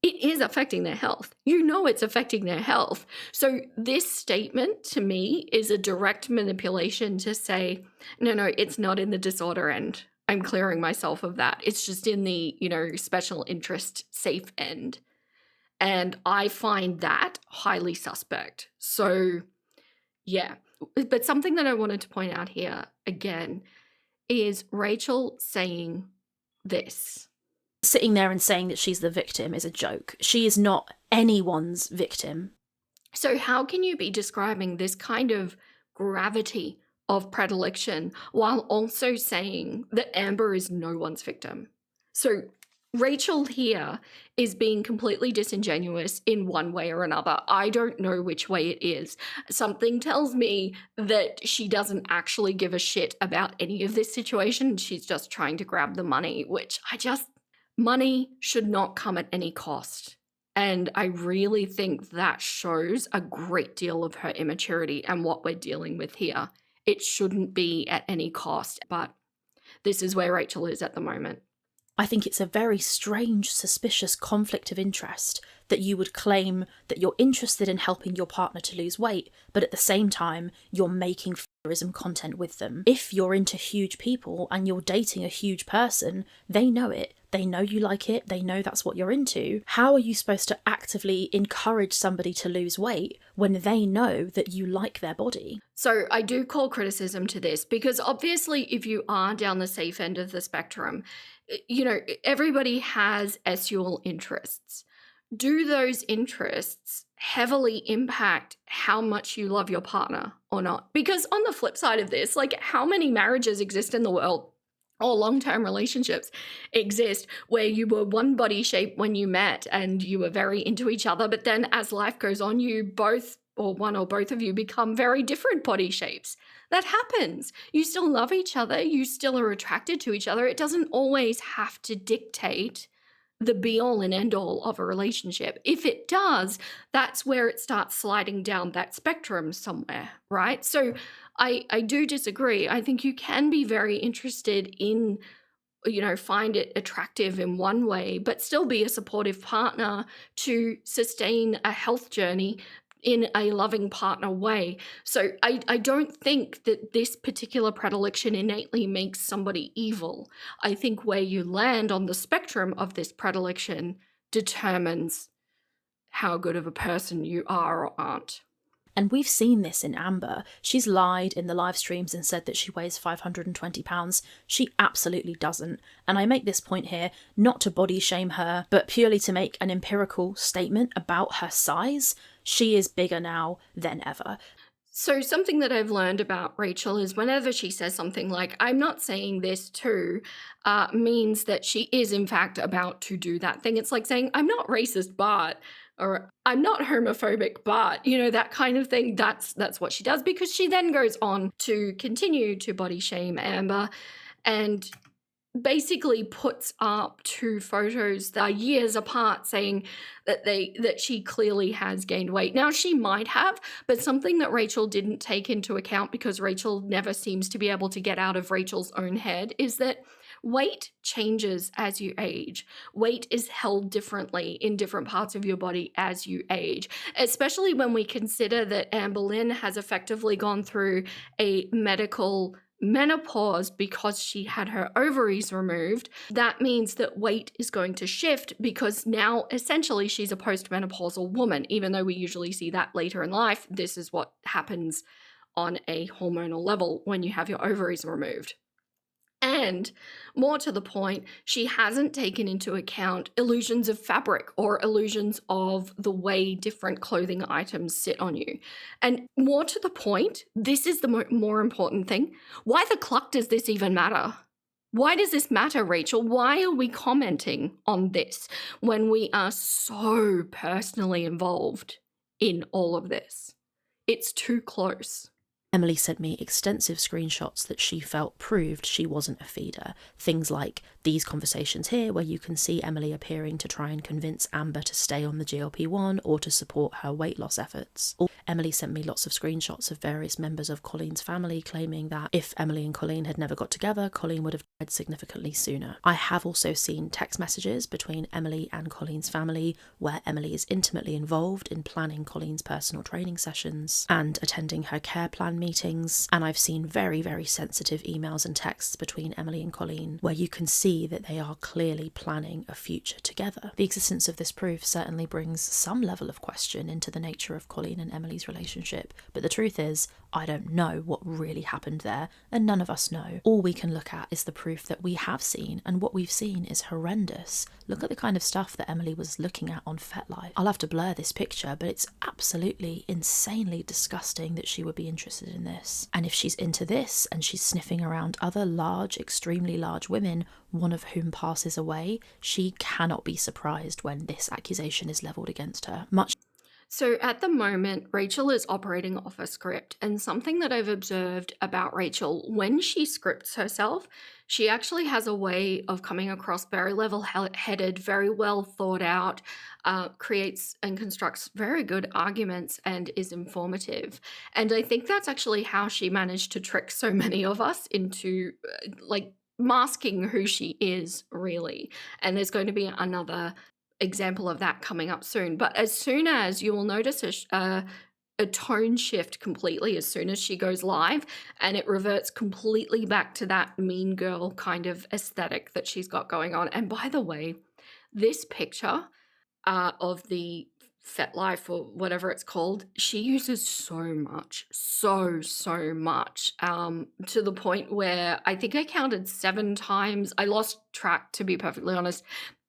it is affecting their health. You know it's affecting their health. So this statement to me is a direct manipulation to say, no, it's not in the disorder end. I'm clearing myself of that. It's just in the, special interest safe end. And I find that highly suspect. So yeah, but something that I wanted to point out here again is Rachel saying this. Sitting there and saying that she's the victim is a joke. She is not anyone's victim. So how can you be describing this kind of gravity of predilection while also saying that Amber is no one's victim? So Rachel here is being completely disingenuous in one way or another. I don't know which way it is. Something tells me that she doesn't actually give a shit about any of this situation. She's just trying to grab the money, which money should not come at any cost. And I really think that shows a great deal of her immaturity and what we're dealing with here. It shouldn't be at any cost, but this is where Rachel is at the moment. I think it's a very strange, suspicious conflict of interest that you would claim that you're interested in helping your partner to lose weight, but at the same time, you're making fairism content with them. If you're into huge people and you're dating a huge person, they know it. They know you like it. They know that's what you're into. How are you supposed to actively encourage somebody to lose weight when they know that you like their body? So I do call criticism to this because obviously if you are down the safe end of the spectrum, you know, everybody has sexual interests. Do those interests heavily impact how much you love your partner or not? Because on the flip side of this, like, how many marriages exist in the world or long-term relationships exist where you were one body shape when you met and you were very into each other, but then as life goes on, you both, or one or both of you, become very different body shapes. That happens. You still love each other. You still are attracted to each other. It doesn't always have to dictate the be-all and end-all of a relationship. If it does, that's where it starts sliding down that spectrum somewhere, right? So I do disagree. I think you can be very interested in, you know, find it attractive in one way, but still be a supportive partner to sustain a health journey in a loving partner way. So I don't think that this particular predilection innately makes somebody evil. I think where you land on the spectrum of this predilection determines how good of a person you are or aren't. And we've seen this in Amber. She's lied in the live streams and said that she weighs 520 pounds. She absolutely doesn't. And I make this point here not to body shame her, but purely to make an empirical statement about her size. She is bigger now than ever. So something that I've learned about Rachel is whenever she says something like, I'm not saying this too, means that she is in fact about to do that thing. It's like saying, I'm not racist, but, or I'm not homophobic, but, you know, that kind of thing. That's what she does, because she then goes on to continue to body shame Amber and basically puts up two photos that are years apart saying that she clearly has gained weight. Now, she might have, but something that Rachel didn't take into account, because Rachel never seems to be able to get out of Rachel's own head, is that weight changes as you age. Weight is held differently in different parts of your body as you age, especially when we consider that Amber Lynn has effectively gone through a medical menopause because she had her ovaries removed. That means that weight is going to shift, because now essentially she's a postmenopausal woman. Even though we usually see that later in life, this is what happens on a hormonal level when you have your ovaries removed. And more to the point, she hasn't taken into account illusions of fabric or illusions of the way different clothing items sit on you. And more to the point, this is the more important thing. Why the cluck does this even matter? Why does this matter, Rachel? Why are we commenting on this when we are so personally involved in all of this? It's too close. Emily sent me extensive screenshots that she felt proved she wasn't a feeder. Things like these conversations here, where you can see Emily appearing to try and convince Amber to stay on the GLP-1 or to support her weight loss efforts. Emily sent me lots of screenshots of various members of Colleen's family claiming that if Emily and Colleen had never got together, Colleen would have died significantly sooner. I have also seen text messages between Emily and Colleen's family where Emily is intimately involved in planning Colleen's personal training sessions and attending her care plan meetings. And I've seen very, very sensitive emails and texts between Emily and Colleen where you can see that they are clearly planning a future together. The existence of this proof certainly brings some level of question into the nature of Colleen and Emily's relationship, but the truth is, I don't know what really happened there, and none of us know. All we can look at is the proof that we have seen, and what we've seen is horrendous. Look at the kind of stuff that Emily was looking at on FetLife. I'll have to blur this picture, but it's absolutely insanely disgusting that she would be interested in this. And if she's into this, and she's sniffing around other large, extremely large women, one of whom passes away, she cannot be surprised when this accusation is levelled against her. So at the moment, Rachel is operating off a script, and something that I've observed about Rachel, when she scripts herself, she actually has a way of coming across very level-headed, very well thought out, creates and constructs very good arguments, and is informative. And I think that's actually how she managed to trick so many of us into masking who she is, really. And there's going to be another example of that coming up soon. But as soon as you will notice a tone shift completely as soon as she goes live, and it reverts completely back to that mean girl kind of aesthetic that she's got going on. And by the way, this picture of the FetLife or whatever it's called, she uses so much, so much, to the point where I think I counted 7 times. I lost track, to be perfectly honest,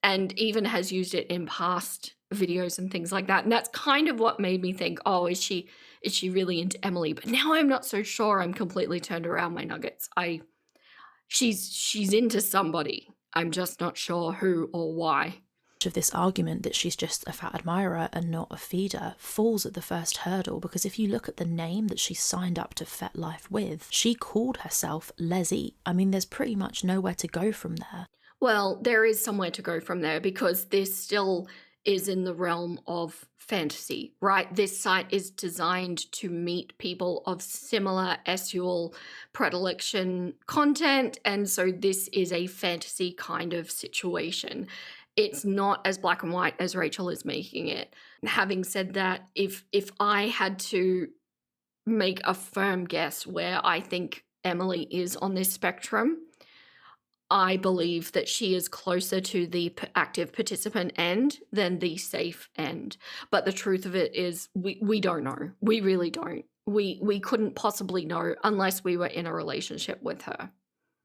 and even has used it in past videos and things like that. And that's kind of what made me think, oh, is she really into Emily? But now I'm not so sure. I'm completely turned around my nuggets. She's into somebody. I'm just not sure who or why. Of this argument that she's just a fat admirer and not a feeder falls at the first hurdle, because if you look at the name that she signed up to FetLife with, she called herself Leslie. I mean, there's pretty much nowhere to go from there. Well, there is somewhere to go from there, because this still is in the realm of fantasy, right? This site is designed to meet people of similar sexual predilection content, and so this is a fantasy kind of situation. It's not as black and white as Rachel is making it. Having said that, if I had to make a firm guess where I think Emily is on this spectrum, I believe that she is closer to the active participant end than the safe end. But the truth of it is we don't know. We really don't. We couldn't possibly know unless we were in a relationship with her.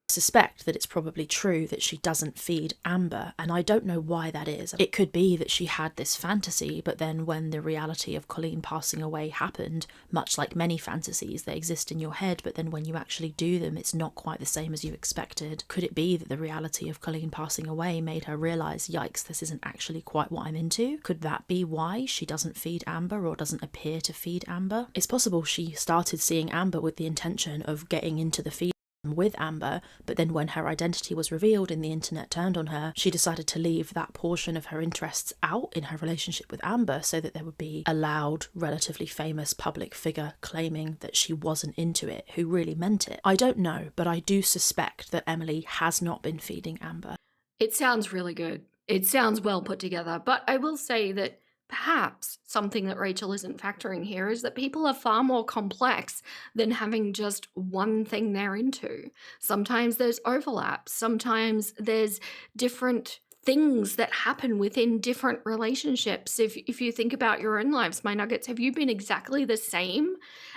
I suspect that it's probably true that she doesn't feed Amber, and I don't know why that is. It could be that she had this fantasy, but then when the reality of Colleen passing away happened, much like many fantasies, they exist in your head, but then when you actually do them, it's not quite the same as you expected. Could it be that the reality of Colleen passing away made her realise, yikes, this isn't actually quite what I'm into? Could that be why she doesn't feed Amber, or doesn't appear to feed Amber? It's possible she started seeing Amber with the intention of getting into the feed with Amber, but then when her identity was revealed and the internet turned on her, she decided to leave that portion of her interests out in her relationship with Amber so that there would be a loud, relatively famous public figure claiming that she wasn't into it, who really meant it. I don't know, but I do suspect that Emily has not been feeding Amber. It sounds really good. It sounds well put together, but I will say that perhaps something that Rachel isn't factoring here is that people are far more complex than having just one thing they're into. Sometimes there's overlaps. Sometimes there's different things that happen within different relationships. If you think about your own lives, my nuggets, have you been exactly the same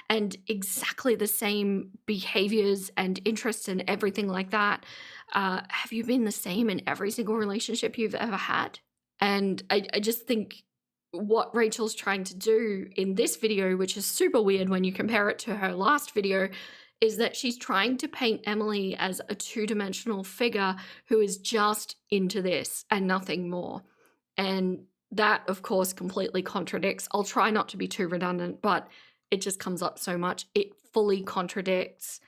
and exactly the same behaviors and interests and everything like that? Have you been the same in every single relationship you've ever had? And I just think what Rachel's trying to do in this video, which is super weird when you compare it to her last video, is that she's trying to paint Emily as a two-dimensional figure who is just into this and nothing more. And that, of course, completely contradicts. I'll try not to be too redundant, but it just comes up so much. It fully contradicts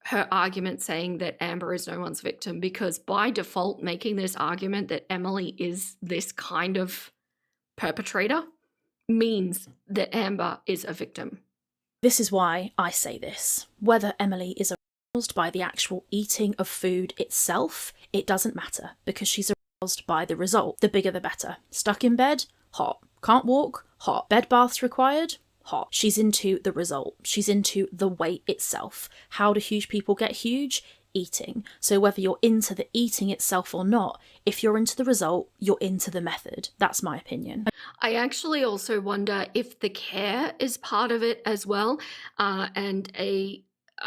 her argument saying that Amber is no one's victim, because by default, making this argument that Emily is this kind of perpetrator means that Amber is a victim. This is why I say this. Whether Emily is aroused by the actual eating of food itself, it doesn't matter, because she's aroused by the result. The bigger the better. Stuck in bed? Hot. Can't walk? Hot. Bed baths required? Hot. She's into the result. She's into the weight itself. How do huge people get huge? Eating. So whether you're into the eating itself or not, if you're into the result, you're into the method. That's my opinion. I actually also wonder if the care is part of it as well. And a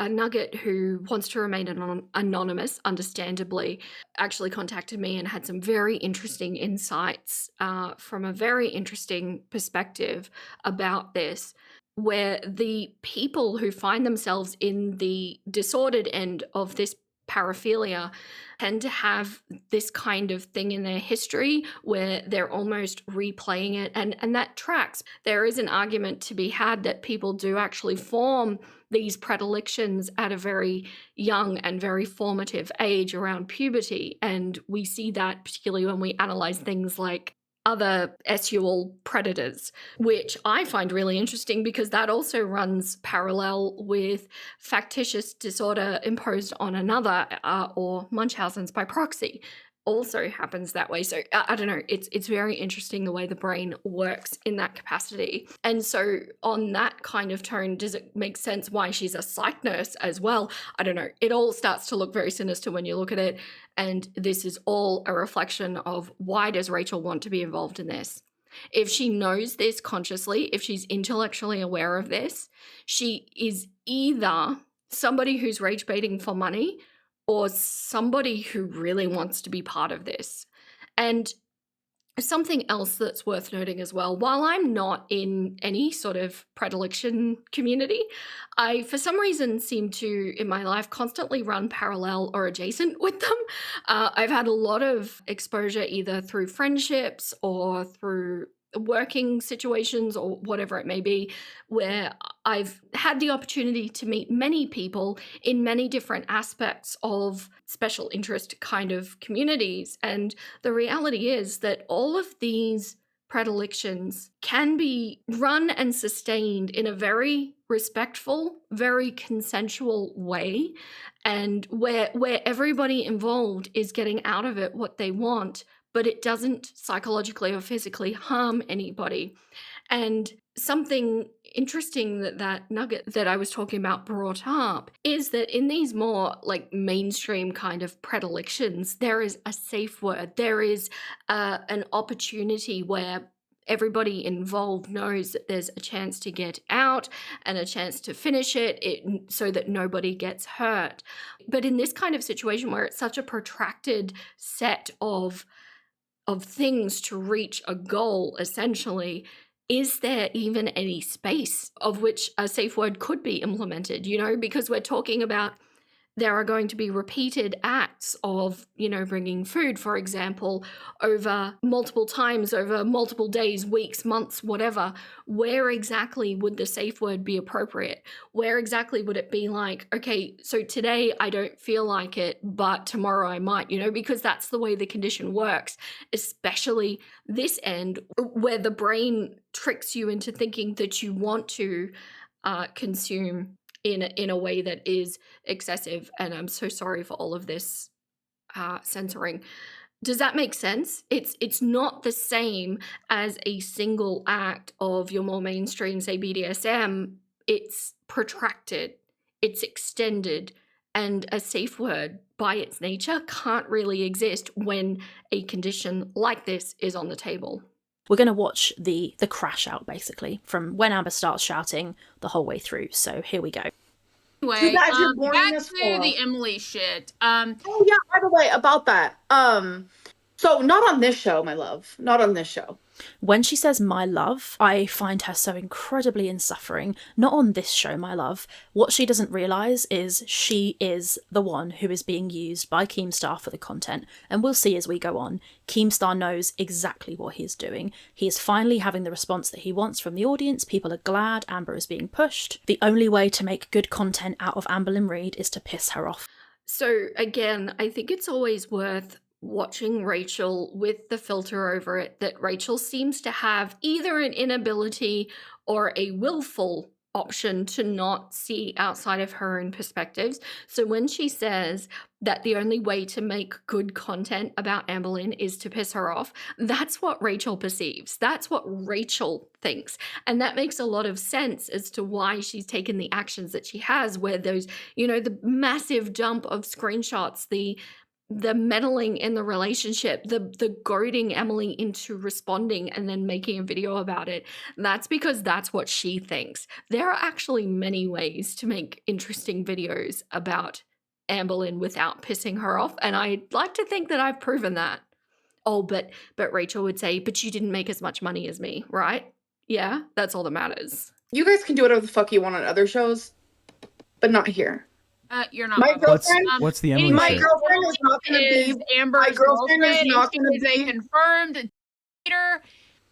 nugget who wants to remain anonymous, understandably, actually contacted me and had some very interesting insights from a very interesting perspective about this, where the people who find themselves in the disordered end of this paraphilia tend to have this kind of thing in their history where they're almost replaying it, and that tracks. There is an argument to be had that people do actually form these predilections at a very young and very formative age around puberty, and we see that particularly when we analyze things like other sexual predators, which I find really interesting because that also runs parallel with factitious disorder imposed on another, or Munchausen's by proxy also happens that way. So I don't know, it's very interesting the way the brain works in that capacity. And so on that kind of tone, does it make sense why she's a psych nurse as well? I don't know. It all starts to look very sinister when you look at it. And this is all a reflection of, why does Rachel want to be involved in this? If she knows this consciously, if she's intellectually aware of this, she is either somebody who's rage baiting for money or somebody who really wants to be part of this. And something else that's worth noting as well, while I'm not in any sort of predilection community, I, for some reason, seem to, in my life, constantly run parallel or adjacent with them. I've had a lot of exposure either through friendships or through working situations or whatever it may be, where I've had the opportunity to meet many people in many different aspects of special interest kind of communities. And the reality is that all of these predilections can be run and sustained in a very respectful, very consensual way, and where everybody involved is getting out of it what they want, but it doesn't psychologically or physically harm anybody. And something interesting that nugget that I was talking about brought up is that in these more like mainstream kind of predilections, there is a safe word. There is an opportunity where everybody involved knows that there's a chance to get out and a chance to finish it so that nobody gets hurt. But in this kind of situation where it's such a protracted set of things to reach a goal, essentially, is there even any space of which a safe word could be implemented? Because we're talking about there are going to be repeated acts of, bringing food, for example, over multiple times, over multiple days, weeks, months, whatever. Where exactly would the safe word be appropriate? Where exactly would it be like, okay, so today I don't feel like it, but tomorrow I might, because that's the way the condition works, especially this end where the brain tricks you into thinking that you want to consume in a way that is excessive. And I'm so sorry for all of this censoring. Does that make sense? It's not the same as a single act of your more mainstream, say, BDSM. It's protracted, it's extended, and a safe word by its nature can't really exist when a condition like this is on the table. We're going to watch the crash out, basically, from when Amber starts shouting the whole way through. So here we go. Anyway, You guys are boring back as to fuck. the Emily shit. Oh yeah, by the way, about that. So not on this show, my love. Not on this show. When she says "my love," I find her so incredibly insufferable. Not on this show, my love. What she doesn't realise is she is the one who is being used by Keemstar for the content. And we'll see as we go on. Keemstar knows exactly what he is doing. He is finally having the response that he wants from the audience. People are glad Amber is being pushed. The only way to make good content out of Amberlynn Reid is to piss her off. So again, I think it's always worth watching Rachel with the filter over it, that Rachel seems to have either an inability or a willful option to not see outside of her own perspectives. So when she says that the only way to make good content about Amberlynn is to piss her off, that's what Rachel perceives. That's what Rachel thinks. And that makes a lot of sense as to why she's taken the actions that she has, where those, the massive dump of screenshots, the the meddling in the relationship, the goading Emily into responding and then making a video about it, that's because that's what she thinks. There are actually many ways to make interesting videos about Amber Lynn without pissing her off, and I'd like to think that I've proven that. Oh, but Rachel would say, but you didn't make as much money as me, right? Yeah, that's all that matters. You guys can do whatever the fuck you want on other shows, but not here. You're not My welcome. girlfriend, What's the Emily my show? girlfriend is not going to is be. Amber's my girlfriend is girlfriend, not and going she to is a be. confirmed cheater.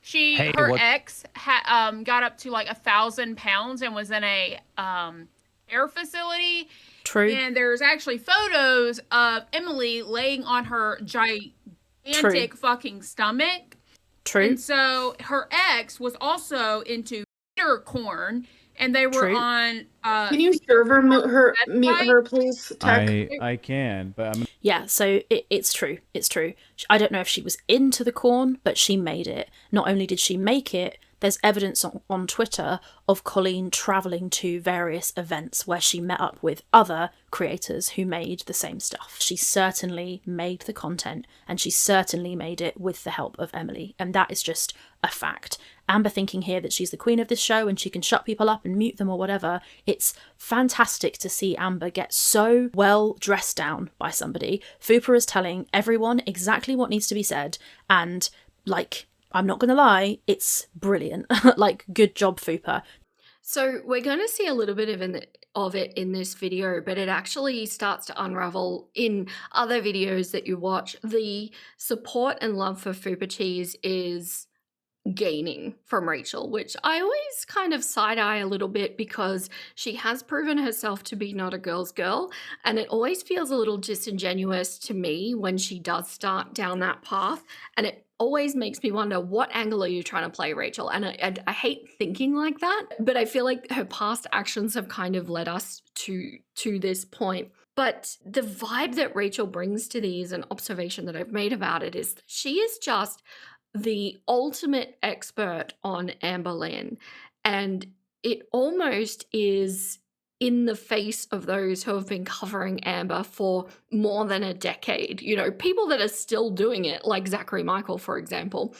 Hey, Her what- ex got up to like 1,000 pounds and was in a care facility. True. And there's actually photos of Emily laying on her gigantic fucking stomach. True. And so her ex was also into cheater corn, and they were True. on. Can you server mute her, please? Tech. I can, but I'm Yeah, so it's true. It's true. I don't know if she was into the corn, but she made it. Not only did she make it, there's evidence on Twitter of Colleen travelling to various events where she met up with other creators who made the same stuff. She certainly made the content, and she certainly made it with the help of Emily, and that is just a fact. Amber thinking here that she's the queen of this show and she can shut people up and mute them or whatever. It's fantastic to see Amber get so well dressed down by somebody. Fupa is telling everyone exactly what needs to be said, and like, I'm not gonna lie, it's brilliant. Like, good job, Fupa. So we're going to see a little bit of it in this video, but it actually starts to unravel in other videos that you watch. The support and love for Fupa Cheese is gaining from Rachel, which I always kind of side-eye a little bit because she has proven herself to be not a girl's girl, and it always feels a little disingenuous to me when she does start down that path, and it always makes me wonder, what angle are you trying to play, Rachel? And I hate thinking like that, but I feel like her past actions have kind of led us to this point. But the vibe that Rachel brings to these, an observation that I've made about it, is she is just the ultimate expert on Amber Lynn, and it almost is in the face of those who have been covering Amber for more than a decade. You know, people that are still doing it, like Zachary Michael, for example.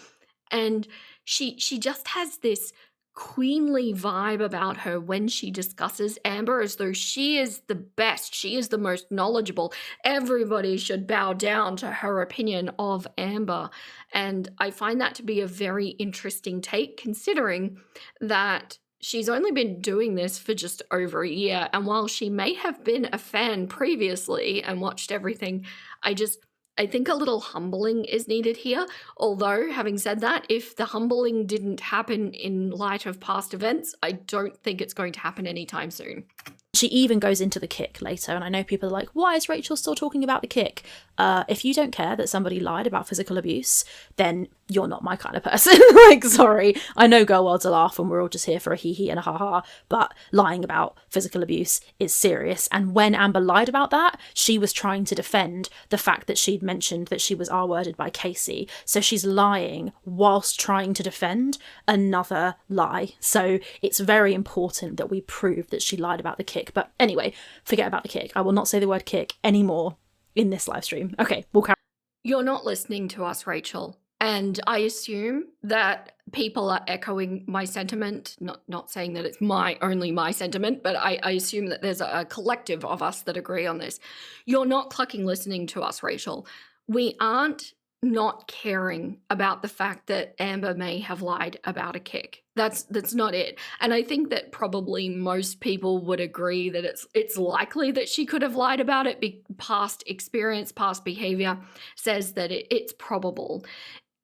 And she just has this queenly vibe about her when she discusses Amber, as though she is the best, she is the most knowledgeable. Everybody should bow down to her opinion of Amber. And I find that to be a very interesting take, considering that she's only been doing this for just over a year. And while she may have been a fan previously and watched everything, I think a little humbling is needed here. Although, having said that, if the humbling didn't happen in light of past events, I don't think it's going to happen anytime soon. She even goes into the kick later, and I know people are like, why is Rachel still talking about the kick? If you don't care that somebody lied about physical abuse, then you're not my kind of person. Like, sorry. I know girl world's a laugh and we're all just here for a hee-hee and a ha-ha, but lying about physical abuse is serious. And when Amber lied about that, she was trying to defend the fact that she'd mentioned that she was R-worded by Casey. So she's lying whilst trying to defend another lie. So it's very important that we prove that she lied about the kick. But anyway, forget about the kick. I will not say the word kick anymore in this live stream. Okay, we'll carry. You're not listening to us, Rachel. And I assume that people are echoing my sentiment, not saying that it's only my sentiment, but I assume that there's a collective of us that agree on this. You're not clucking listening to us, Rachel. We aren't not caring about the fact that Amber may have lied about a kick. That's not it. And I think that probably most people would agree that it's likely that she could have lied about it. Past experience, past behavior says that it's probable.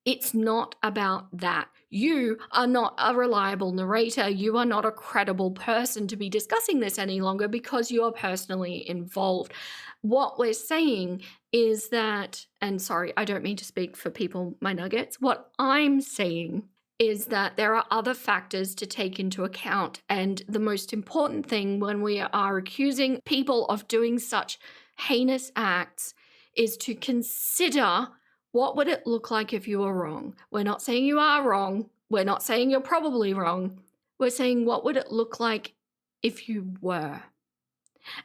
It's not about that. You are not a reliable narrator. You are not a credible person to be discussing this any longer because you are personally involved. What we're saying is that, and sorry, I don't mean to speak for people, my nuggets. What I'm saying is that there are other factors to take into account. And the most important thing when we are accusing people of doing such heinous acts is to consider, what would it look like if you were wrong? We're not saying you are wrong. We're not saying you're probably wrong. We're saying, what would it look like if you were?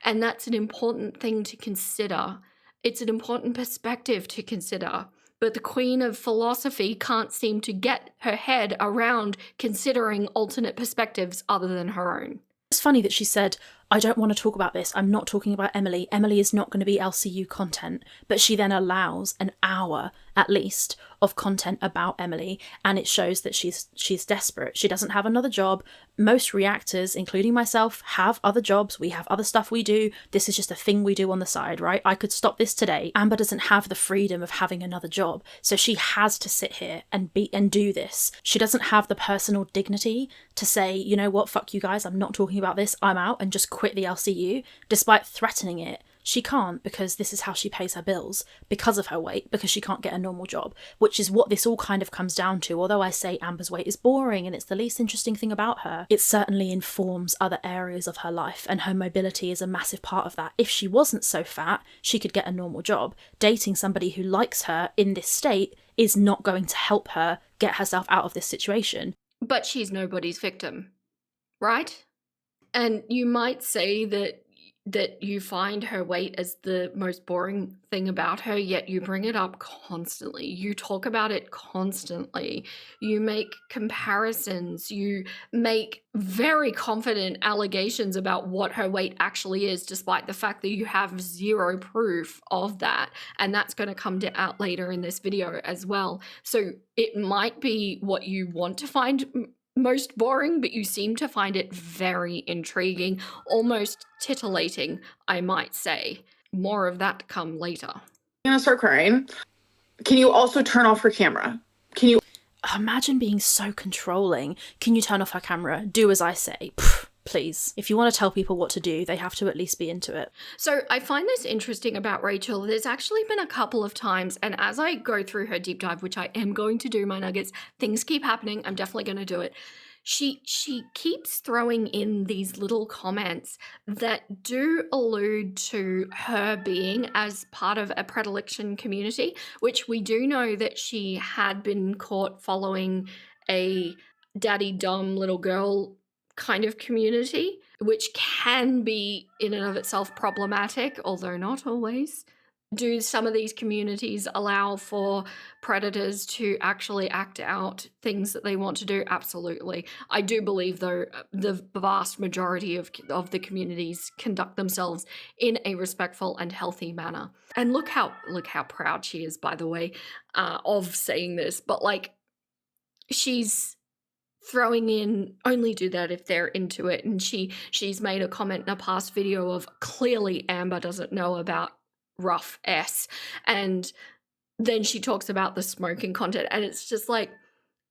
And that's an important thing to consider, It's an important perspective to consider. But the queen of philosophy can't seem to get her head around considering alternate perspectives other than her own. It's funny that she said, I don't want to talk about this. I'm not talking about Emily. Emily is not going to be LCU content. But she then allows an hour, at least, of content about Emily. And it shows that she's desperate. She doesn't have another job. Most reactors, including myself, have other jobs. We have other stuff we do. This is just a thing we do on the side, right? I could stop this today. Amber doesn't have the freedom of having another job. So she has to sit here and do this. She doesn't have the personal dignity to say, you know what, fuck you guys, I'm not talking about this. I'm out, and just quit the LCU, despite threatening it. She can't, because this is how she pays her bills, because of her weight, because she can't get a normal job, which is what this all kind of comes down to. Although I say Amber's weight is boring and it's the least interesting thing about her, it certainly informs other areas of her life, and her mobility is a massive part of that. If she wasn't so fat, she could get a normal job. Dating somebody who likes her in this state is not going to help her get herself out of this situation. But she's nobody's victim, right? And you might say that you find her weight as the most boring thing about her, yet you bring it up constantly. You talk about it constantly. You make comparisons. You make very confident allegations about what her weight actually is, despite the fact that you have zero proof of that. And that's going to come out later in this video as well. So it might be what you want to find most boring, but you seem to find it very intriguing, almost titillating, I might say. More of that to come later. I'm gonna start crying. Can you also turn off her camera? Can you imagine being so controlling? Can you turn off her camera? Do as I say. Pff, please. If you want to tell people what to do, they have to at least be into it. So I find this interesting about Rachel. There's actually been a couple of times, and as I go through her deep dive, which I am going to do, my nuggets, things keep happening, I'm definitely going to do it. She keeps throwing in these little comments that do allude to her being as part of a predilection community, which we do know that she had been caught following a daddy dumb little girl kind of community, which can be in and of itself problematic, although not always. Do some of these communities allow for predators to actually act out things that they want to do? Absolutely. I do believe, though, the vast majority of the communities conduct themselves in a respectful and healthy manner. And look how proud she is, by the way, of saying this. But like, she's throwing in only do that if they're into it. And she's made a comment in a past video of clearly Amber doesn't know about rough S, and then she talks about the smoking content, and it's just like,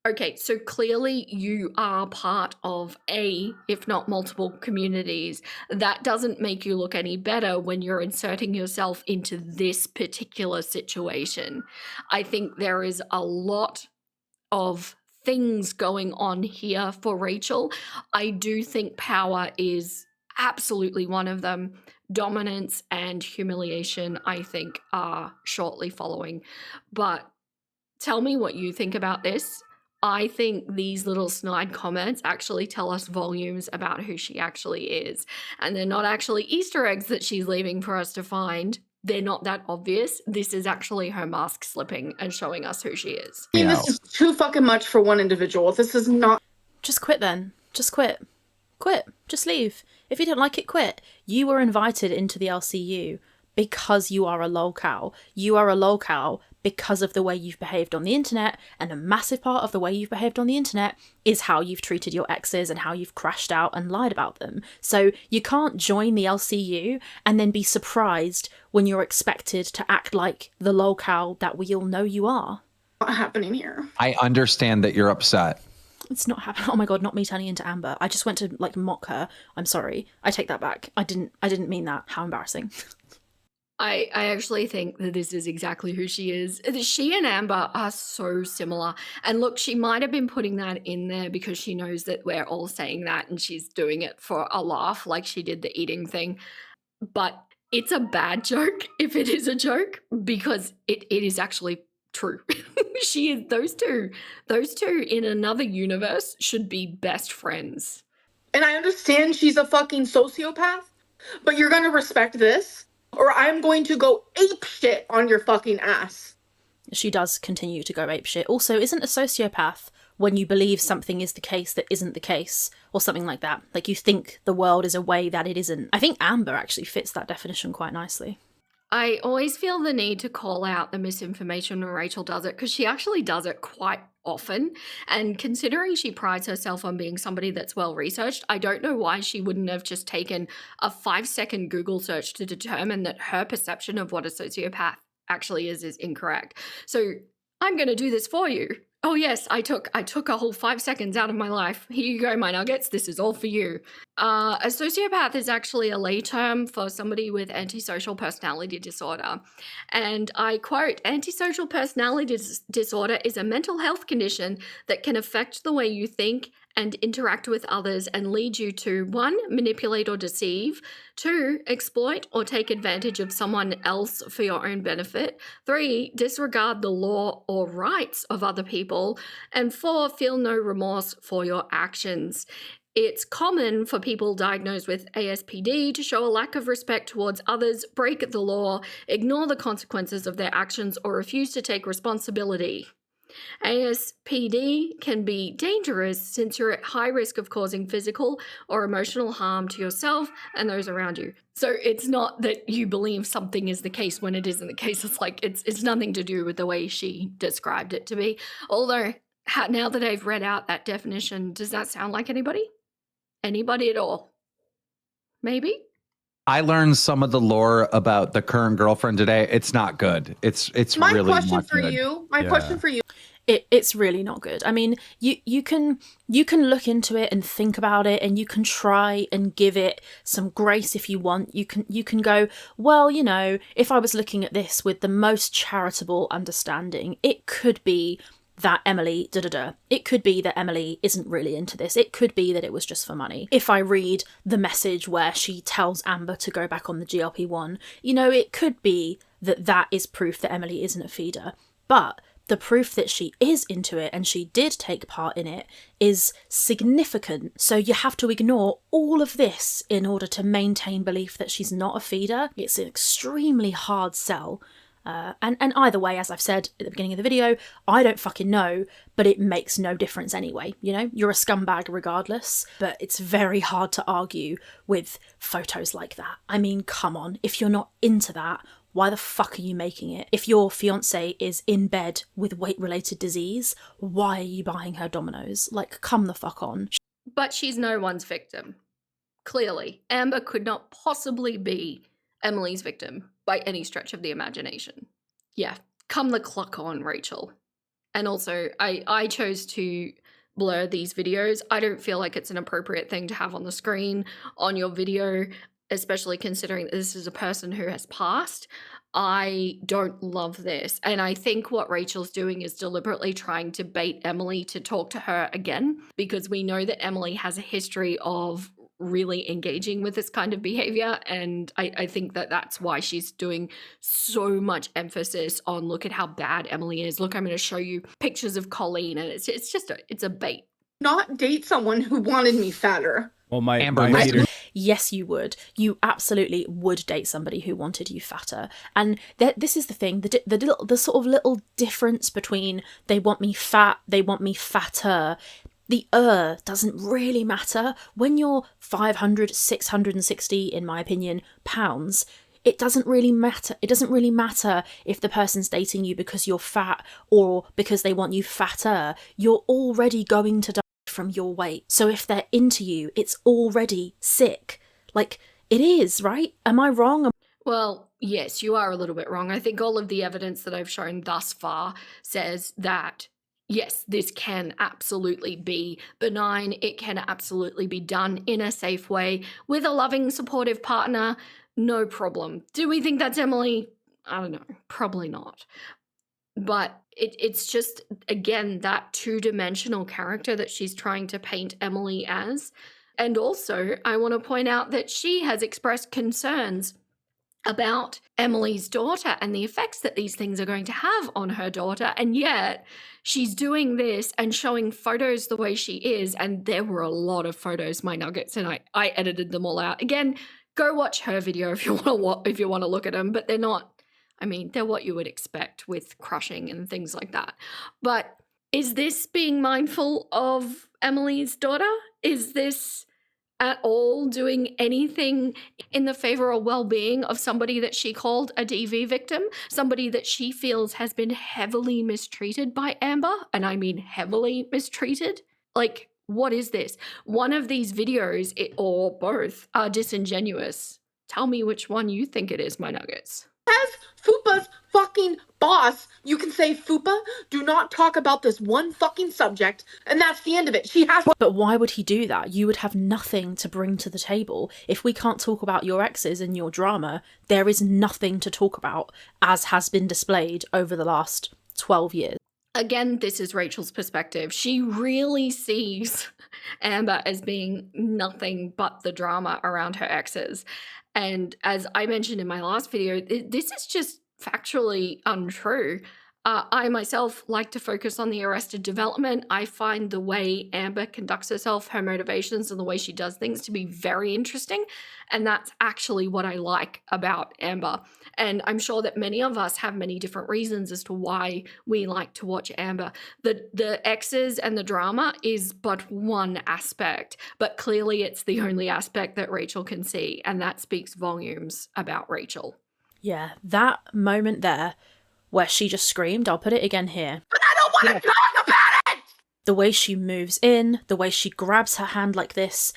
okay, so clearly you are part of if not multiple communities. That doesn't make you look any better when you're inserting yourself into this particular situation. I think there is a lot of things going on here for Rachel. I do think power is absolutely one of them. Dominance and humiliation, I think, are shortly following. But tell me what you think about this. I think these little snide comments actually tell us volumes about who she actually is. And they're not actually Easter eggs that she's leaving for us to find. They're not that obvious. This is actually her mask slipping and showing us who she is. I mean, this is too fucking much for one individual. This is not. Just quit then. Just quit. Quit. Just leave. If you don't like it, quit. You were invited into the LCU because you are a lolcow. You are a lolcow because of the way you've behaved on the internet, and a massive part of the way you've behaved on the internet is how you've treated your exes and how you've crashed out and lied about them. So you can't join the LCU and then be surprised when you're expected to act like the lolcow that we all know you are. Not happening here. I understand that you're upset. It's not happening. Oh my god, not me turning into Amber. I just went to like mock her. I'm sorry. I take that back. I didn't mean that. How embarrassing. I actually think that this is exactly who she is. She and Amber are so similar. And look, she might have been putting that in there because she knows that we're all saying that and she's doing it for a laugh, like she did the eating thing. But it's a bad joke if it is a joke, because it is actually true. She is those two in another universe should be best friends. And I understand she's a fucking sociopath, but you're gonna respect this or I'm going to go ape shit on your fucking ass. She does continue to go apeshit. Also, isn't a sociopath when you believe something is the case that isn't the case, or something like that? Like, you think the world is a way that it isn't. I think Amber actually fits that definition quite nicely. I always feel the need to call out the misinformation when Rachel does it, because she actually does it quite often. And considering she prides herself on being somebody that's well researched, I don't know why she wouldn't have just taken a 5-second Google search to determine that her perception of what a sociopath actually is incorrect. So I'm going to do this for you. Oh yes, I took a whole 5 seconds out of my life. Here you go, my nuggets. This is all for you. A sociopath is actually a lay term for somebody with antisocial personality disorder. And I quote, antisocial personality disorder is a mental health condition that can affect the way you think and interact with others and lead you to 1, manipulate or deceive, 2, exploit or take advantage of someone else for your own benefit, 3, disregard the law or rights of other people, and 4, feel no remorse for your actions. It's common for people diagnosed with ASPD to show a lack of respect towards others, break the law, ignore the consequences of their actions, or refuse to take responsibility. ASPD can be dangerous since you're at high risk of causing physical or emotional harm to yourself and those around you. So it's not that you believe something is the case when it isn't the case. It's like it's nothing to do with the way she described it to be. Although, now that I've read out that definition, does that sound like anybody? Anybody at all? Maybe? I learned some of the lore about the current girlfriend today. It's not good. It's My really question not for good. you, my Yeah. question for you. It's really not good. I mean, you can look into it and think about it, and you can try and give it some grace if you want. You can go, well, you know, if I was looking at this with the most charitable understanding, it could be that Emily It could be that Emily isn't really into this. It could be that it was just for money. If I read the message where she tells Amber to go back on the GLP-1, you know, it could be that that is proof that Emily isn't a feeder. But the proof that she is into it and she did take part in it is significant. So you have to ignore all of this in order to maintain belief that she's not a feeder. It's an extremely hard sell. And either way, as I've said at the beginning of the video, I don't fucking know, but it makes no difference anyway. You know, you're a scumbag regardless, but it's very hard to argue with photos like that. I mean, come on, if you're not into that, why the fuck are you making it? If your fiance is in bed with weight-related disease, why are you buying her Dominoes? Like, come the fuck on. But she's no one's victim. Clearly, Amber could not possibly be Emily's victim by any stretch of the imagination. Yeah, come the cluck on, Rachel. And also, I chose to blur these videos. I don't feel like it's an appropriate thing to have on the screen on your video, especially considering that this is a person who has passed. I don't love this. And I think what Rachel's doing is deliberately trying to bait Emily to talk to her again, because we know that Emily has a history of really engaging with this kind of behavior. And I think that that's why she's doing so much emphasis on, look at how bad Emily is. Look, I'm going to show you pictures of Colleen. And it's just it's a bait. Not date someone who wanted me fatter. Well, my Amber, leader, Yes, you would. You absolutely would date somebody who wanted you fatter. And this is the thing, the sort of little difference between they want me fat, they want me fatter. The doesn't really matter. When you're 500, 660, in my opinion, pounds, it doesn't really matter. It doesn't really matter if the person's dating you because you're fat or because they want you fatter. You're already going to die from your weight. So if they're into you, it's already sick. Like, it is, right? Am I wrong? Well, yes, you are a little bit wrong. I think all of the evidence that I've shown thus far says that, yes, this can absolutely be benign. It can absolutely be done in a safe way with a loving, supportive partner. No problem. Do we think that's Emily? I don't know. Probably not. But it's just, again, that two-dimensional character that she's trying to paint Emily as. And also, I want to point out that she has expressed concerns about Emily's daughter and the effects that these things are going to have on her daughter. And yet she's doing this and showing photos the way she is. And there were a lot of photos, my nuggets, and I edited them all out. Again, Go watch her video if you want to look at them, but they're not, I mean, they're what you would expect with crushing and things like that. But is this being mindful of Emily's daughter? Is this at all doing anything in the favor or well-being of somebody that she called a DV victim, somebody that she feels has been heavily mistreated by Amber, and I mean heavily mistreated? Like, what is this? One of these videos, or both, are disingenuous. Tell me which one you think it is, my nuggets. As Fupa's fucking boss, you can say, Fupa, do not talk about this one fucking subject, and that's the end of it. She has. But why would he do that? You would have nothing to bring to the table. If we can't talk about your exes and your drama, there is nothing to talk about, as has been displayed over the last 12 years. Again, this is Rachel's perspective. She really sees Amber as being nothing but the drama around her exes. And as I mentioned in my last video, this is just factually untrue. I myself like to focus on the Arrested Development. I find the way Amber conducts herself, her motivations, and the way she does things to be very interesting. And that's actually what I like about Amber. And I'm sure that many of us have many different reasons as to why we like to watch Amber. The exes and the drama is but one aspect, but clearly it's the only aspect that Rachel can see, and that speaks volumes about Rachel. Yeah, that moment there where she just screamed, I'll put it again here. But I don't want to talk about it! The way she moves in, the way she grabs her hand like this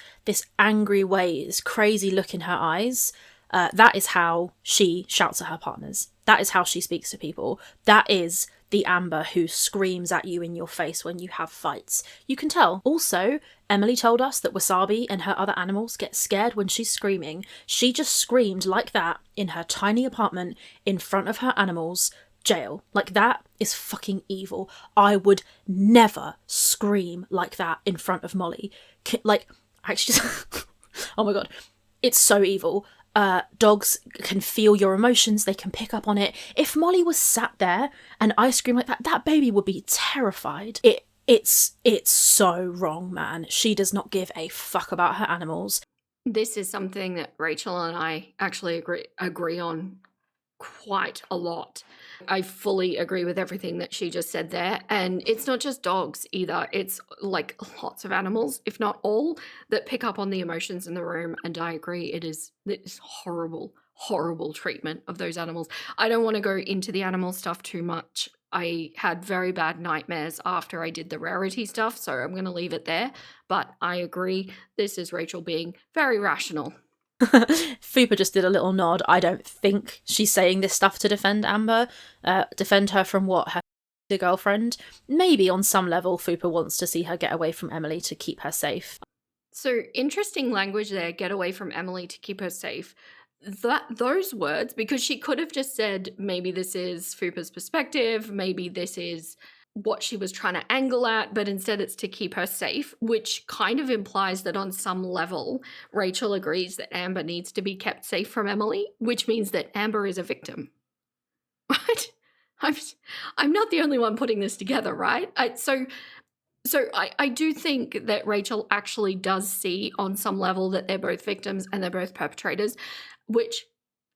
angry way, this crazy look in her eyes, that is how she shouts at her partners. That is how she speaks to people. That is the Amber who screams at you in your face when you have fights. You can tell. Also, Emily told us that Wasabi and her other animals get scared when she's screaming. She just screamed like that in her tiny apartment in front of her animals. Jail. Like, that is fucking evil. I would never scream like that in front of Molly. Like, actually just oh my god, it's so evil. Dogs can feel your emotions, they can pick up on it. If Molly was sat there and I screamed like that, that baby would be terrified. It's so wrong, man. She does not give a fuck about her animals. This is something that Rachel and I actually agree on quite a lot. I fully agree with everything that she just said there. And it's not just dogs either. It's like lots of animals, if not all, that pick up on the emotions in the room. And I agree, it's horrible, horrible treatment of those animals. I don't want to go into the animal stuff too much. I had very bad nightmares after I did the rarity stuff, so I'm going to leave it there. But I agree, this is Rachel being very rational. Fupa just did a little nod. I don't think she's saying this stuff to defend Amber. Defend her from what? Her girlfriend? Maybe on some level Fupa wants to see her get away from Emily to keep her safe. So interesting language there, get away from Emily to keep her safe. Those words, because she could have just said, maybe this is Fupa's perspective, maybe this is what she was trying to angle at, but instead it's to keep her safe, which kind of implies that on some level, Rachel agrees that Amber needs to be kept safe from Emily, which means that Amber is a victim. What? I'm not the only one putting this together, right? So I do think that Rachel actually does see on some level that they're both victims and they're both perpetrators, which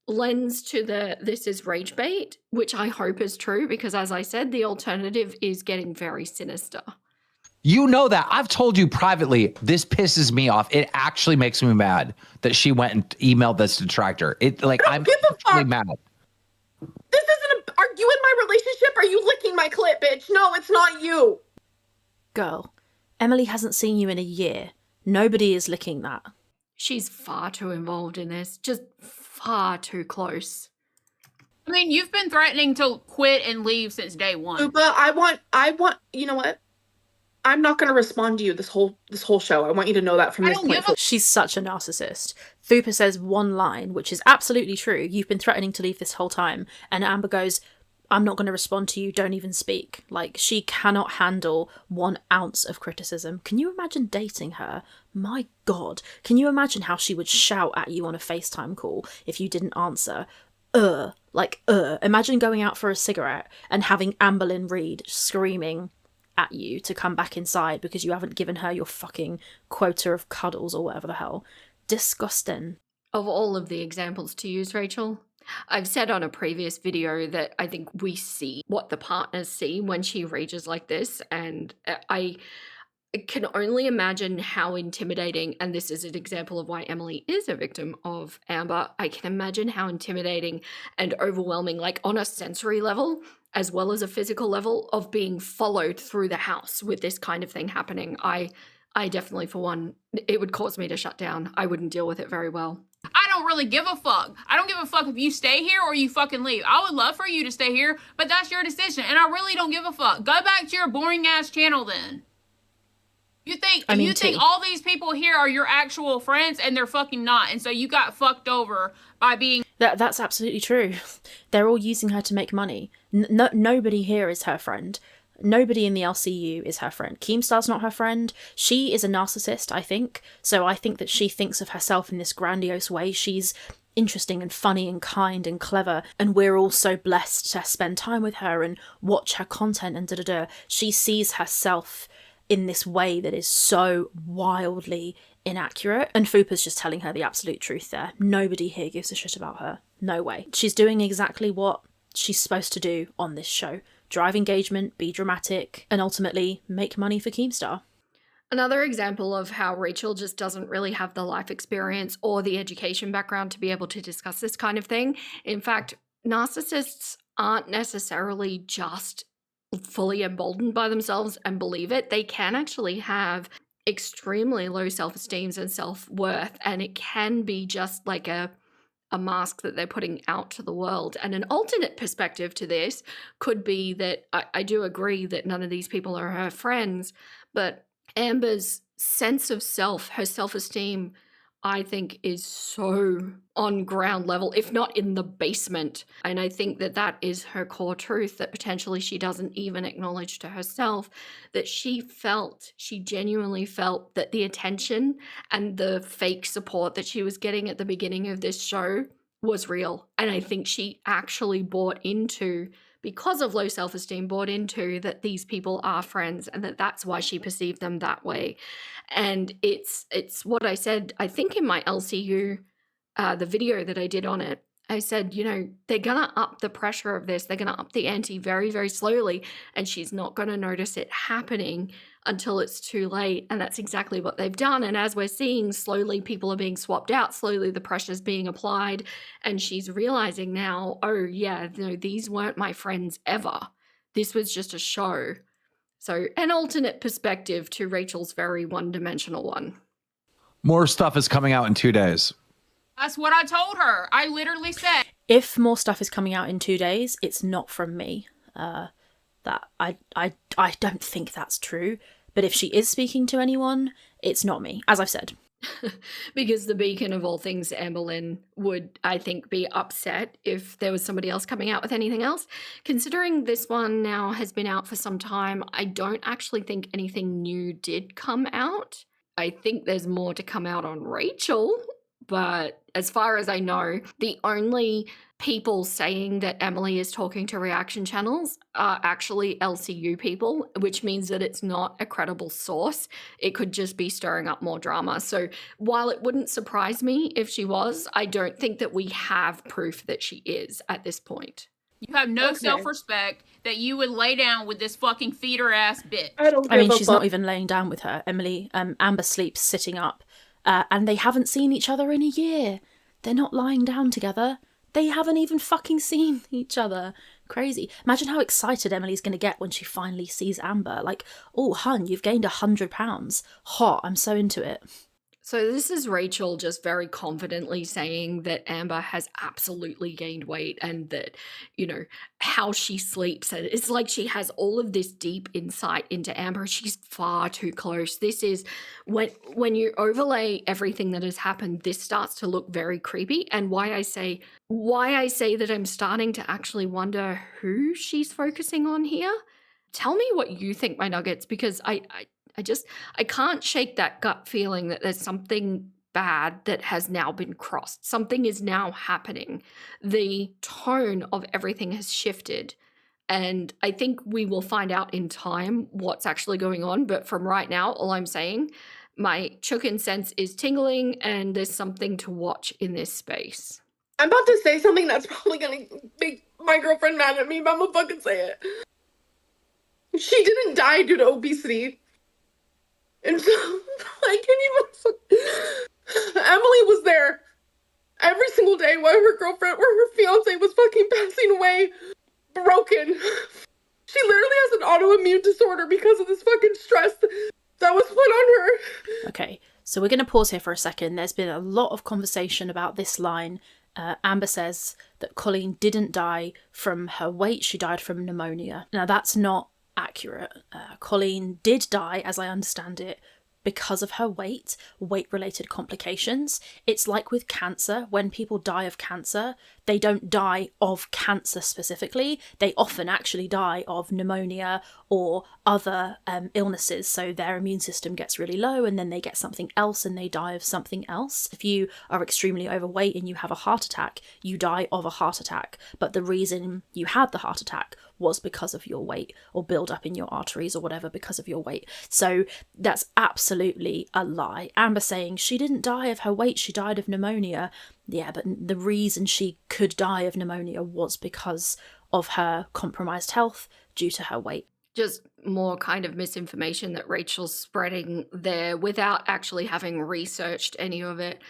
lends to this is rage bait, which I hope is true, because as I said, the alternative is getting very sinister. You know that. I've told you privately, this pisses me off. It actually makes me mad that she went and emailed this detractor. I'm actually mad. This isn't are you in my relationship? Are you licking my clit, bitch? No, it's not you. Girl, Emily hasn't seen you in a year. Nobody is licking that. She's far too involved in this, just far too close. I mean, you've been threatening to quit and leave since day one. But I want, you know what? I'm not going to respond to you this whole show. I want you to know that from this point forward. She's such a narcissist. Fupa says one line, which is absolutely true. You've been threatening to leave this whole time. And Amber goes, I'm not going to respond to you. Don't even speak. Like, she cannot handle 1 ounce of criticism. Can you imagine dating her? My God. Can you imagine how she would shout at you on a FaceTime call if you didn't answer? Imagine going out for a cigarette and having Amberlynn Reid screaming at you to come back inside because you haven't given her your fucking quota of cuddles or whatever the hell. Disgusting. Of all of the examples to use, Rachel, I've said on a previous video that I think we see what the partners see when she rages like this, and I can only imagine how intimidating, and this is an example of why Emily is a victim of Amber. I can imagine how intimidating and overwhelming, like on a sensory level, as well as a physical level, of being followed through the house with this kind of thing happening. I definitely, for one, it would cause me to shut down. I wouldn't deal with it very well. I don't really give a fuck. I don't give a fuck if you stay here or you fucking leave. I would love for you to stay here, but that's your decision, and I really don't give a fuck. Go back to your boring ass channel then. You think all these people here are your actual friends, and they're fucking not, and so you got fucked over by being... That's absolutely true. They're all using her to make money. Nobody here is her friend. Nobody in the LCU is her friend. Keemstar's not her friend. She is a narcissist, I think. So I think that she thinks of herself in this grandiose way. She's interesting and funny and kind and clever, and we're all so blessed to spend time with her and watch her content and da-da-da. She sees herself in this way that is so wildly inaccurate, and Fupa's just telling her the absolute truth there. Nobody here gives a shit about her. No way. She's doing exactly what she's supposed to do on this show. Drive engagement, be dramatic, and ultimately make money for Keemstar. Another example of how Rachel just doesn't really have the life experience or the education background to be able to discuss this kind of thing. In fact, narcissists aren't necessarily just fully emboldened by themselves and believe it. They can actually have extremely low self-esteem and self-worth, and it can be just like a mask that they're putting out to the world. And an alternate perspective to this could be that I do agree that none of these people are her friends, but Amber's sense of self, her self-esteem, I think is so on ground level, if not in the basement. And I think that that is her core truth, that potentially she doesn't even acknowledge to herself, that she genuinely felt that the attention and the fake support that she was getting at the beginning of this show was real. And I think she actually bought into, because of low self-esteem, bought into that these people are friends and that that's why she perceived them that way. And it's what I said, I think in my LCU, the video that I did on it, I said, you know, they're going to up the pressure of this. They're going to up the ante very, very slowly, and she's not going to notice it happening until it's too late. And that's exactly what they've done. And as we're seeing, slowly people are being swapped out. Slowly the pressure's being applied. And she's realizing now, oh yeah, no, these weren't my friends ever. This was just a show. So an alternate perspective to Rachel's very one-dimensional one. More stuff is coming out in 2 days. That's what I told her. I literally said, If more stuff is coming out in 2 days, it's not from me. That I don't think that's true. But if she is speaking to anyone, it's not me, as I've said. Because the beacon of all things, Amberlynn, would, I think, be upset if there was somebody else coming out with anything else. Considering this one now has been out for some time, I don't actually think anything new did come out. I think there's more to come out on Rachel, but as far as I know, the only people saying that Emily is talking to reaction channels are actually LCU people, which means that it's not a credible source. It could just be stirring up more drama. So while it wouldn't surprise me if she was, I don't think that we have proof that she is at this point. you have no self-respect that you would lay down with this fucking feeder ass bitch. I mean, she's not even laying down with her. Emily, Amber sleeps sitting up, and they haven't seen each other in a year. They're not lying down together. They haven't even fucking seen each other. Crazy. Imagine how excited Emily's going to get when she finally sees Amber. Like, oh, hun, you've gained 100 pounds. Hot, I'm so into it. So this is Rachel just very confidently saying that Amber has absolutely gained weight and that, you know, how she sleeps. And it's like she has all of this deep insight into Amber. She's far too close. This is when you overlay everything that has happened, this starts to look very creepy. And why I say that I'm starting to actually wonder who she's focusing on here. Tell me what you think, my nuggets, because I can't shake that gut feeling that there's something bad that has now been crossed. Something is now happening. The tone of everything has shifted. And I think we will find out in time what's actually going on. But from right now, all I'm saying, My Chukin sense is tingling, and there's something to watch in this space. I'm about to say something that's probably gonna make my girlfriend mad at me, but I'm gonna fucking say it. She didn't die due to obesity. And so, I can't even Emily was there every single day while her fiance was fucking passing away, broken. She literally has an autoimmune disorder because of this fucking stress that was put on her. Okay, so we're going to pause here for a second. There's been a lot of conversation about this line. Amber says that Colleen didn't die from her weight, she died from pneumonia. Now that's not accurate. Colleen did die, as I understand it, because of her weight-related complications. It's like with cancer. When people die of cancer, they don't die of cancer specifically. They often actually die of pneumonia or other illnesses. So their immune system gets really low and then they get something else and they die of something else. If you are extremely overweight and you have a heart attack, you die of a heart attack. But the reason you had the heart attack was because of your weight, or build up in your arteries or whatever because of your weight. So that's absolutely a lie. Amber saying she didn't die of her weight, she died of pneumonia. Yeah, but the reason she could die of pneumonia was because of her compromised health due to her weight. Just more kind of misinformation that Rachel's spreading there without actually having researched any of it.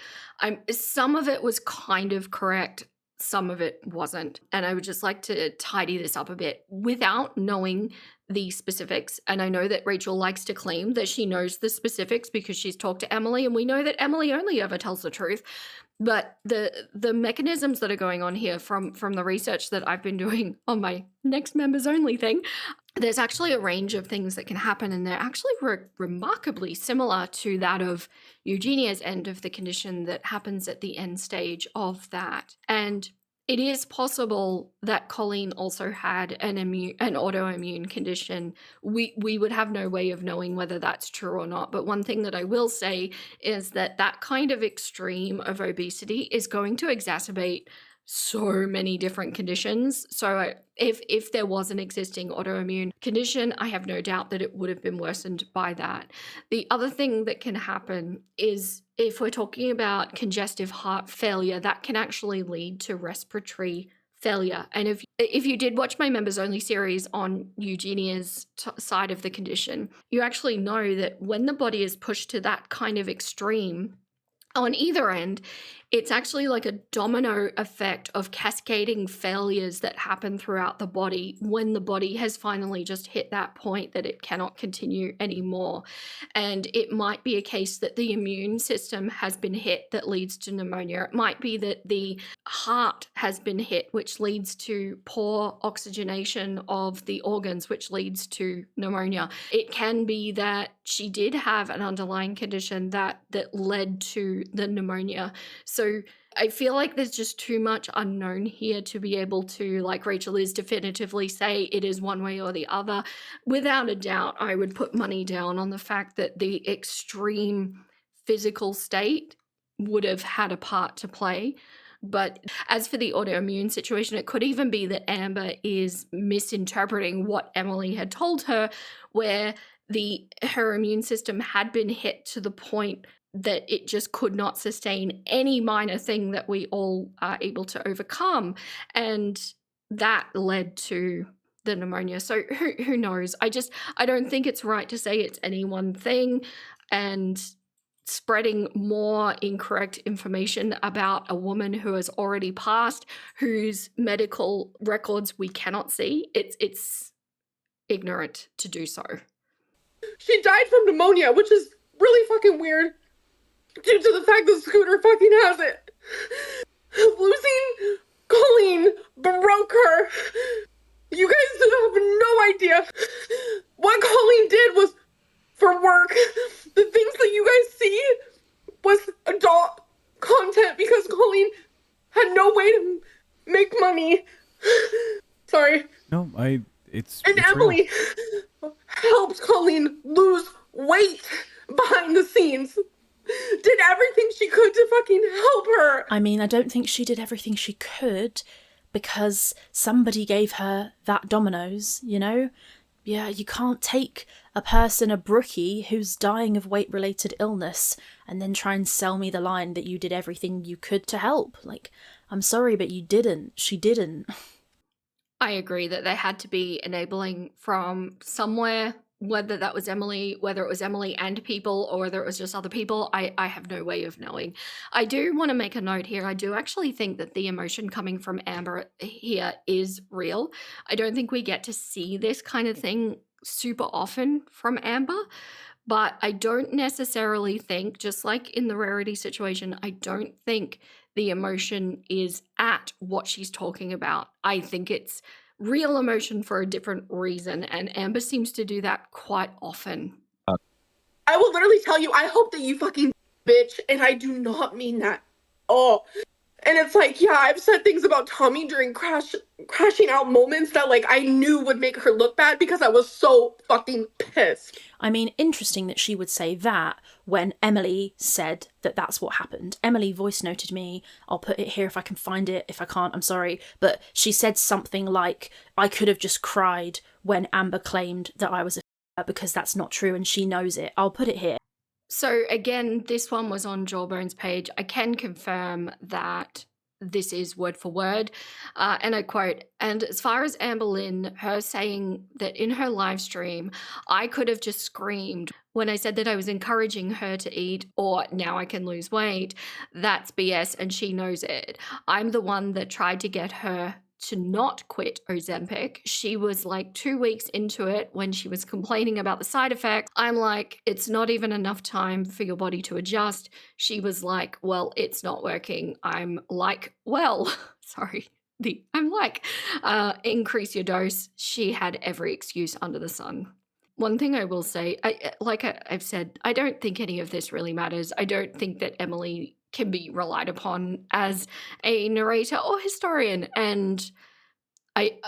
Some of it was kind of correct, some of it wasn't. And I would just like to tidy this up a bit without knowing the specifics. And I know that Rachel likes to claim that she knows the specifics because she's talked to Emily, and we know that Emily only ever tells the truth. But the mechanisms that are going on here from the research that I've been doing on my next members only thing, there's actually a range of things that can happen, and they're actually remarkably similar to that of Eugenia's end of the condition that happens at the end stage of that. And it is possible that Colleen also had an autoimmune condition. We would have no way of knowing whether that's true or not. But one thing that I will say is that that kind of extreme of obesity is going to exacerbate so many different conditions. So if there was an existing autoimmune condition, I have no doubt that it would have been worsened by that. The other thing that can happen is if we're talking about congestive heart failure, that can actually lead to respiratory failure. And if you did watch my members only series on Eugenia's side of the condition, you actually know that when the body is pushed to that kind of extreme, on either end, it's actually like a domino effect of cascading failures that happen throughout the body when the body has finally just hit that point that it cannot continue anymore. And it might be a case that the immune system has been hit that leads to pneumonia. It might be that the heart has been hit, which leads to poor oxygenation of the organs, which leads to pneumonia. It can be that she did have an underlying condition that led to the pneumonia. So I feel like there's just too much unknown here to be able to, like Rachel is, definitively say it is one way or the other. Without a doubt, I would put money down on the fact that the extreme physical state would have had a part to play. But as for the autoimmune situation, it could even be that Amber is misinterpreting what Emily had told her, where her immune system had been hit to the point that it just could not sustain any minor thing that we all are able to overcome. And that led to the pneumonia. So who knows? I don't think it's right to say it's any one thing, and spreading more incorrect information about a woman who has already passed, whose medical records we cannot see. It's ignorant to do so. She died from pneumonia, which is really fucking weird due to the fact that Scooter fucking has it. Losing Colleen broke her. You guys have no idea. What Colleen did was for work. The things that you guys see was adult content because Colleen had no way to make money. Sorry. No, it's Emily helped Colleen lose weight behind the scenes. Did everything she could to fucking help her. I mean, I don't think she did everything she could because somebody gave her that Domino's, you know? Yeah, you can't take a person, a brookie, who's dying of weight-related illness, and then try and sell me the line that you did everything you could to help. Like, I'm sorry, but you didn't. She didn't. I agree that there had to be enabling from somewhere, whether that was Emily, whether it was Emily and people, or whether it was just other people. I have no way of knowing. I do want to make a note here. I do actually think that the emotion coming from Amber here is real. I don't think we get to see this kind of thing super often from Amber, but I don't necessarily think, just like in the Rarity situation, I don't think the emotion is at what she's talking about. I think it's real emotion for a different reason, and Amber seems to do that quite often. I will literally tell you, I hope that you fucking bitch, and I do not mean that. Oh. And it's like, yeah, I've said things about Tommy during crashing out moments that, like, I knew would make her look bad because I was so fucking pissed. I mean, interesting that she would say that when Emily said that that's what happened. Emily voice noted me. I'll put it here if I can find it. If I can't, I'm sorry. But she said something like, I could have just cried when Amber claimed that I was a because that's not true and she knows it. I'll put it here. So again, this one was on Jawbone's page. I can confirm that this is word for word, and I quote, "And as far as Amber Lynn, her saying that in her live stream, I could have just screamed when I said that I was encouraging her to eat or now I can lose weight, that's BS and she knows it. I'm the one that tried to get her to not quit Ozempic. She was like 2 weeks into it when she was complaining about the side effects. I'm like, it's not even enough time for your body to adjust. She was like, well, it's not working. I'm like, well, sorry. Increase your dose. She had every excuse under the sun. One thing I will say, I've said, I don't think any of this really matters. I don't think that Emily can be relied upon as a narrator or historian. And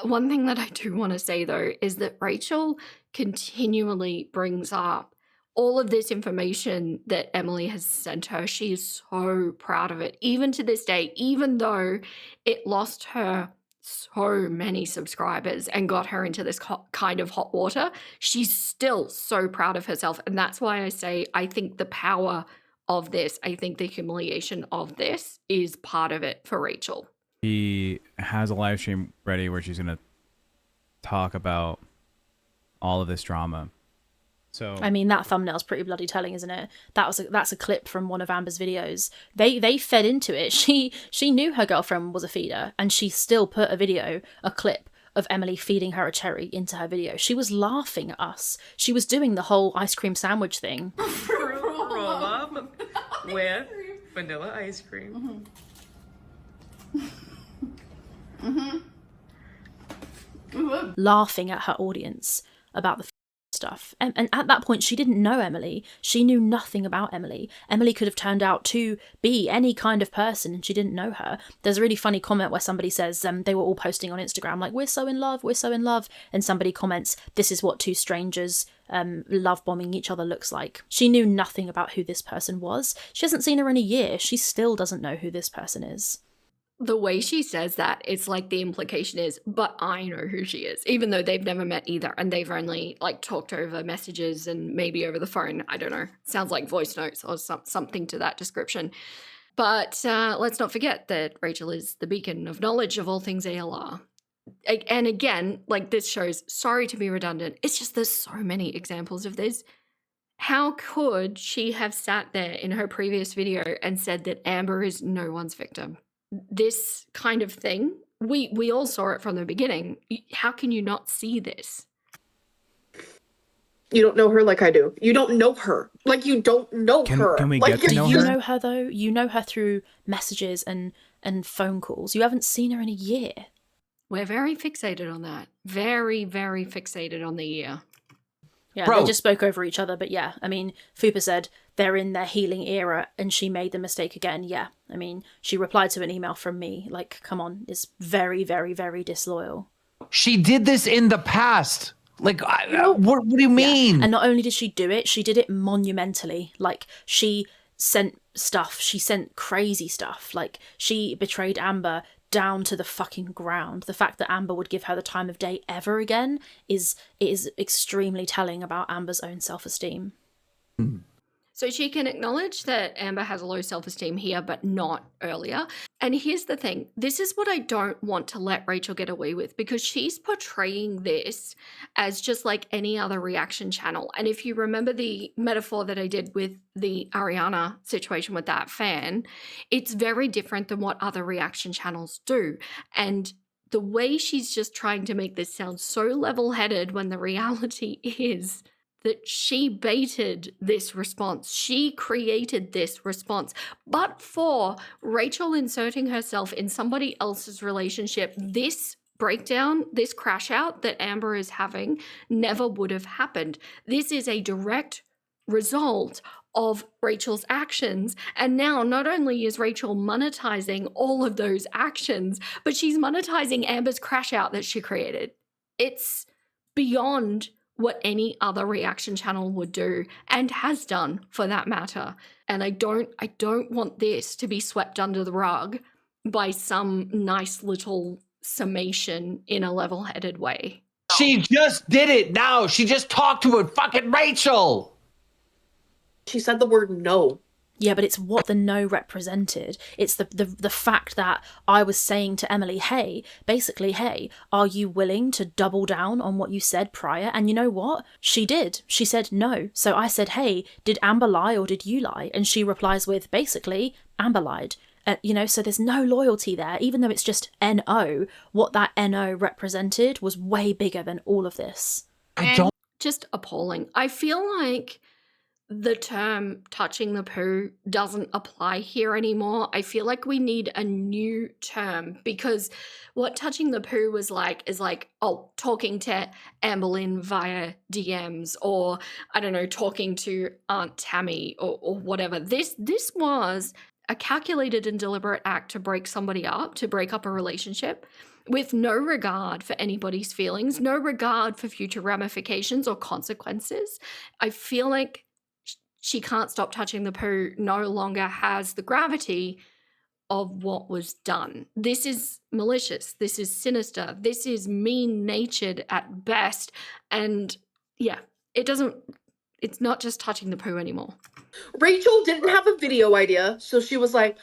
one thing that I do want to say, though, is that Rachel continually brings up all of this information that Emily has sent her. She is so proud of it, even to this day, even though it lost her so many subscribers and got her into this kind of hot water. She's still so proud of herself. And that's why I say I think the power of this, I think the humiliation of this is part of it for Rachel. She has a live stream ready where she's going to talk about all of this drama. So I mean, that thumbnail's pretty bloody telling, isn't it? That's a clip from one of Amber's videos. They fed into it. She knew her girlfriend was a feeder, and she still put a clip of Emily feeding her a cherry into her video. She was laughing at us. She was doing the whole ice cream sandwich thing. Roll up with vanilla ice cream. Laughing at her audience about the stuff. And at that point, she didn't know Emily. She knew nothing about Emily. Emily could have turned out to be any kind of person and she didn't know her. There's a really funny comment where somebody says they were all posting on Instagram like, we're so in love, and somebody comments, this is what two strangers love bombing each other looks like. She knew nothing about who this person was. She hasn't seen her in a year. She still doesn't know who this person is. The way she says that, it's like the implication is, but I know who she is, even though they've never met either and they've only like talked over messages and maybe over the phone. I don't know. Sounds like voice notes or something to that description. But let's not forget that Rachel is the beacon of knowledge of all things ALR. And again, like this shows, sorry to be redundant, it's just there's so many examples of this. How could she have sat there in her previous video and said that Amber is no one's victim? This kind of thing, we all saw it from the beginning. How can you not see this? You don't know her like I do. You don't know her. Like, you don't know her. Can we like, get to know You her? know her, though? You know her through messages and phone calls. You haven't seen her in a year. We're very fixated on that. Very, very fixated on the year. Yeah, Bro. They just spoke over each other. But yeah, I mean, Fupa said they're in their healing era and she made the mistake again. Yeah, I mean, she replied to an email from me. Like, come on, it's very, very, very disloyal. She did this in the past. Like, what do you mean? And not only did she do it, she did it monumentally. Like, she sent stuff. She sent crazy stuff. Like, she betrayed Amber down to the fucking ground. The fact that Amber would give her the time of day ever again is extremely telling about Amber's own self-esteem. So she can acknowledge that Amber has a low self-esteem here, but not earlier. And here's the thing. This is what I don't want to let Rachel get away with, because she's portraying this as just like any other reaction channel. And if you remember the metaphor that I did with the Ariana situation with that fan, it's very different than what other reaction channels do. And the way she's just trying to make this sound so level-headed when the reality is that she baited this response. She created this response. But for Rachel inserting herself in somebody else's relationship, this breakdown, this crash out that Amber is having never would have happened. This is a direct result of Rachel's actions. And now not only is Rachel monetizing all of those actions, but she's monetizing Amber's crash out that she created. It's beyond what any other reaction channel would do, and has done for that matter. And I don't want this to be swept under the rug by some nice little summation in a level-headed way. She just did it now. She just talked to a fucking Rachel. She said the word no. Yeah, but it's what the no represented. It's the fact that I was saying to Emily, hey, are you willing to double down on what you said prior? And you know what? She did. She said no. So I said, hey, did Amber lie or did you lie? And she replies with, basically, Amber lied. So there's no loyalty there. Even though it's just NO, what that NO represented was way bigger than all of this. Just appalling. I feel like the term touching the poo doesn't apply here anymore. I feel like we need a new term, because what touching the poo was like is like, oh, talking to Amberlynn via DMs, or I don't know, talking to Aunt Tammy or whatever. This was a calculated and deliberate act to break somebody up, to break up a relationship, with no regard for anybody's feelings, no regard for future ramifications or consequences. I feel like She Can't Stop Touching the Poo no longer has the gravity of what was done. This is malicious. This is sinister. This is mean-natured at best. And yeah, it's not just touching the poo anymore. Rachel didn't have a video idea, so she was like,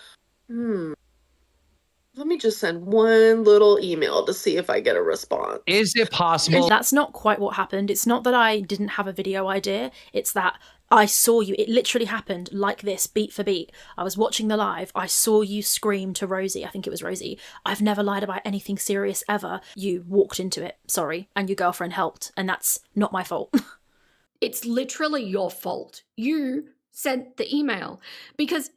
let me just send one little email to see if I get a response. Is it possible? That's not quite what happened. It's not that I didn't have a video idea. It's that I saw you. It literally happened like this, beat for beat. I was watching the live. I saw you scream to Rosie. I think it was Rosie. I've never lied about anything serious ever. You walked into it. Sorry. And your girlfriend helped. And that's not my fault. It's literally your fault. You sent the email, because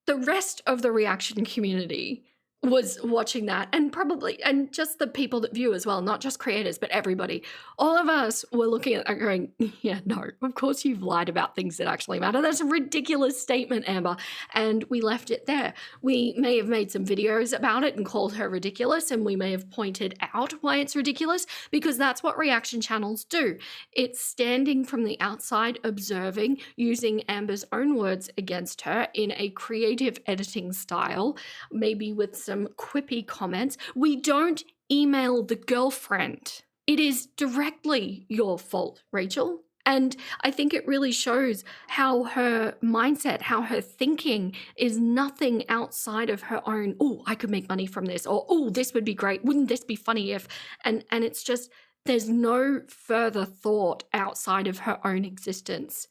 the rest of the reaction community was watching that, and just the people that view as well, not just creators, but everybody. All of us were looking at it going, yeah, no, of course you've lied about things that actually matter. That's a ridiculous statement, Amber. And we left it there. We may have made some videos about it and called her ridiculous, and we may have pointed out why it's ridiculous, because that's what reaction channels do. It's standing from the outside, observing, using Amber's own words against her in a creative editing style, maybe with some quippy comments. We don't email the girlfriend. It is directly your fault, Rachel. And I think it really shows how her mindset, how her thinking is nothing outside of her own, oh, I could make money from this, or oh, this would be great. Wouldn't this be funny if, and it's just, there's no further thought outside of her own existence.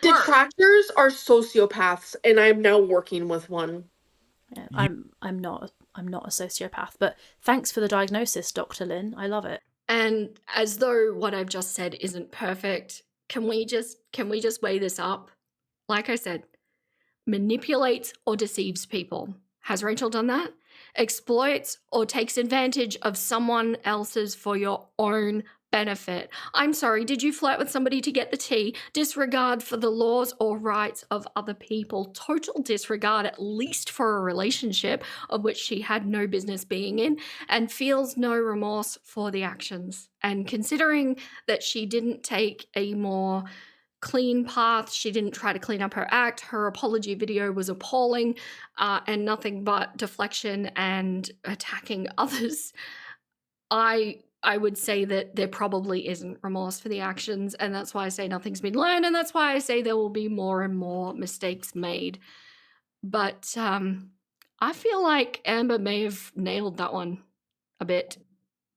Detractors are sociopaths, and I'm now working with one. Yeah, I'm not a sociopath, but thanks for the diagnosis, Dr. Lynn. I love it. And as though what I've just said isn't perfect, can we just weigh this up? Like I said, manipulates or deceives people. Has Rachel done that? Exploits or takes advantage of someone else's for your own benefit. I'm sorry, did you flirt with somebody to get the tea? Disregard for the laws or rights of other people. Total disregard, at least for a relationship of which she had no business being in, and feels no remorse for the actions. And considering that she didn't take a more clean path. She didn't try to clean up her act. Her apology video was appalling and nothing but deflection and attacking others. I would say that there probably isn't remorse for the actions, and that's why I say nothing's been learned, and that's why I say there will be more and more mistakes made. But I feel like Amber may have nailed that one a bit.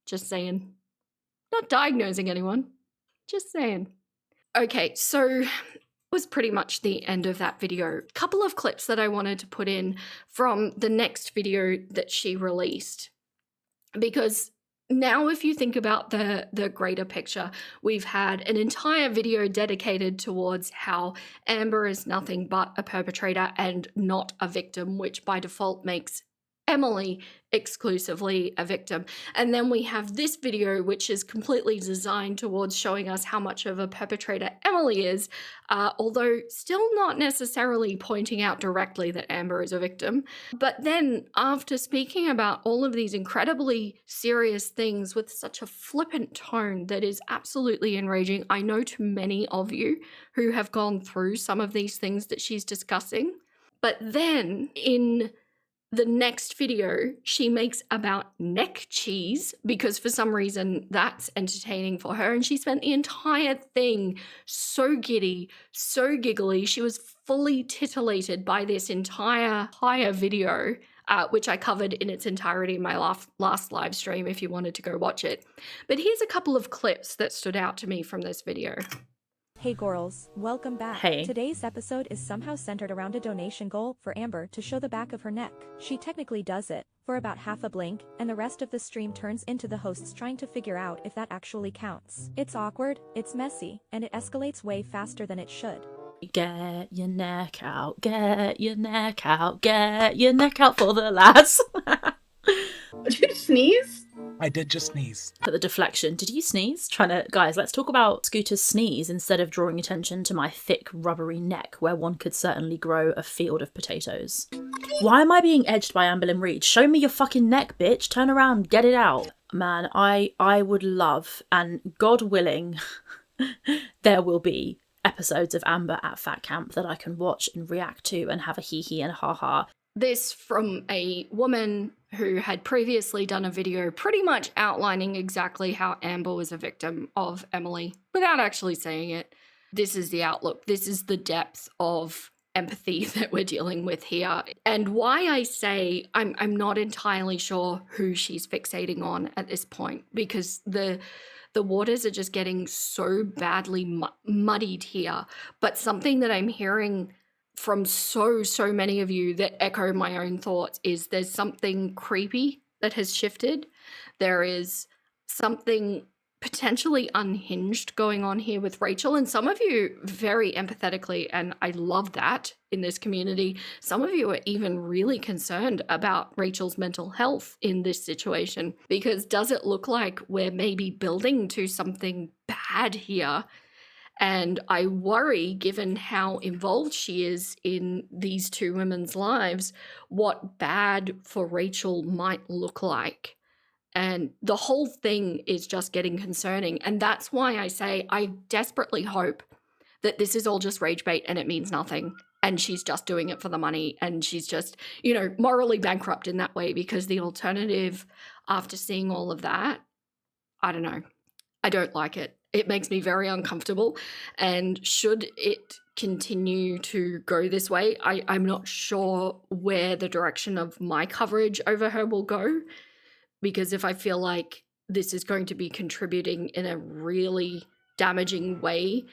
Just saying. Not diagnosing anyone. Just saying. Okay, so was pretty much the end of that video. A couple of clips that I wanted to put in from the next video that she released. Because now if you think about the greater picture, we've had an entire video dedicated towards how Amber is nothing but a perpetrator and not a victim, which by default makes Emily exclusively a victim. And then we have this video, which is completely designed towards showing us how much of a perpetrator Emily is, although still not necessarily pointing out directly that Amber is a victim. But then after speaking about all of these incredibly serious things with such a flippant tone that is absolutely enraging, I know to many of you who have gone through some of these things that she's discussing. But then in the next video, she makes about neck cheese because for some reason that's entertaining for her. And she spent the entire thing so giddy, so giggly. She was fully titillated by this entire video, which I covered in its entirety in my last live stream if you wanted to go watch it. But here's a couple of clips that stood out to me from this video. Hey girls, welcome back. Hey. Today's episode is somehow centered around a donation goal for Amber to show the back of her neck. She technically does it for about half a blink, and the rest of the stream turns into the hosts trying to figure out if that actually counts. It's awkward, it's messy, and it escalates way faster than it should. Get your neck out, get your neck out, get your neck out for the lads. Did you sneeze? I did just sneeze. For the deflection, did you sneeze? Guys, let's talk about Scooter's sneeze instead of drawing attention to my thick, rubbery neck where one could certainly grow a field of potatoes. Why am I being edged by Amber Lynn Reid? Show me your fucking neck, bitch. Turn around, get it out. Man, I would love, and God willing, there will be episodes of Amber at Fat Camp that I can watch and react to and have a hee-hee and ha-ha. This from a woman who had previously done a video pretty much outlining exactly how Amber was a victim of Emily without actually saying it. This is the outlook. This is the depth of empathy that we're dealing with here. And why I say I'm not entirely sure who she's fixating on at this point, because the waters are just getting so badly muddied here. But something that I'm hearing from so many of you that echo my own thoughts is there's something creepy that has shifted. There is something potentially unhinged going on here with Rachel, and some of you very empathetically, and I love that in this community, some of you are even really concerned about Rachel's mental health in this situation, because does it look like we're maybe building to something bad here? And I worry, given how involved she is in these two women's lives, what bad for Rachel might look like. And the whole thing is just getting concerning. And that's why I say I desperately hope that this is all just rage bait and it means nothing. And she's just doing it for the money. And she's just, morally bankrupt in that way, because the alternative after seeing all of that, I don't know. I don't like it. It makes me very uncomfortable, and should it continue to go this way, I'm not sure where the direction of my coverage over her will go, because if I feel like this is going to be contributing in a really damaging way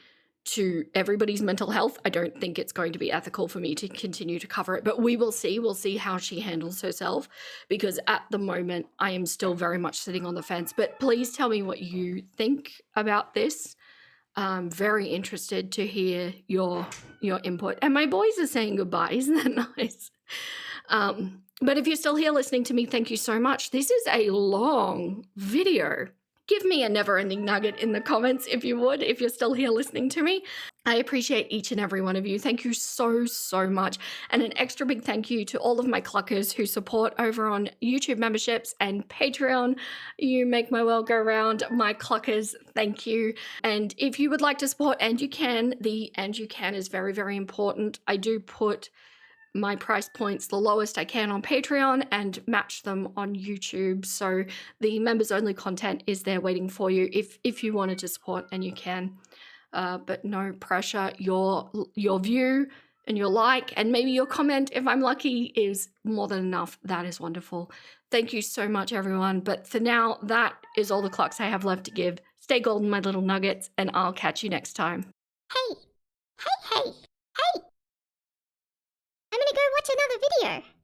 to everybody's mental health, I don't think it's going to be ethical for me to continue to cover it. But we will see. We'll see how she handles herself, because at the moment I am still very much sitting on the fence. But please tell me what you think about this. I'm very interested to hear your input. And my boys are saying goodbye. Isn't that nice? But if you're still here listening to me, thank you so much. This is a long video. give me a never-ending nugget in the comments if you would, if you're still here listening to me. I appreciate each and every one of you. Thank you so, so much. And an extra big thank you to all of my cluckers who support over on YouTube memberships and Patreon. You make my world go round. My cluckers, thank you. And if you would like to support, and you can, the and you can is very, very important. I do put my price points the lowest I can on Patreon and match them on YouTube. So the members only content is there waiting for you if you wanted to support, and you can. But no pressure. Your view and your like and maybe your comment, if I'm lucky, is more than enough. That is wonderful. Thank you so much, everyone. But for now, that is all the clocks I have left to give. Stay golden, my little nuggets, and I'll catch you next time. Hey! I'm gonna go watch another video.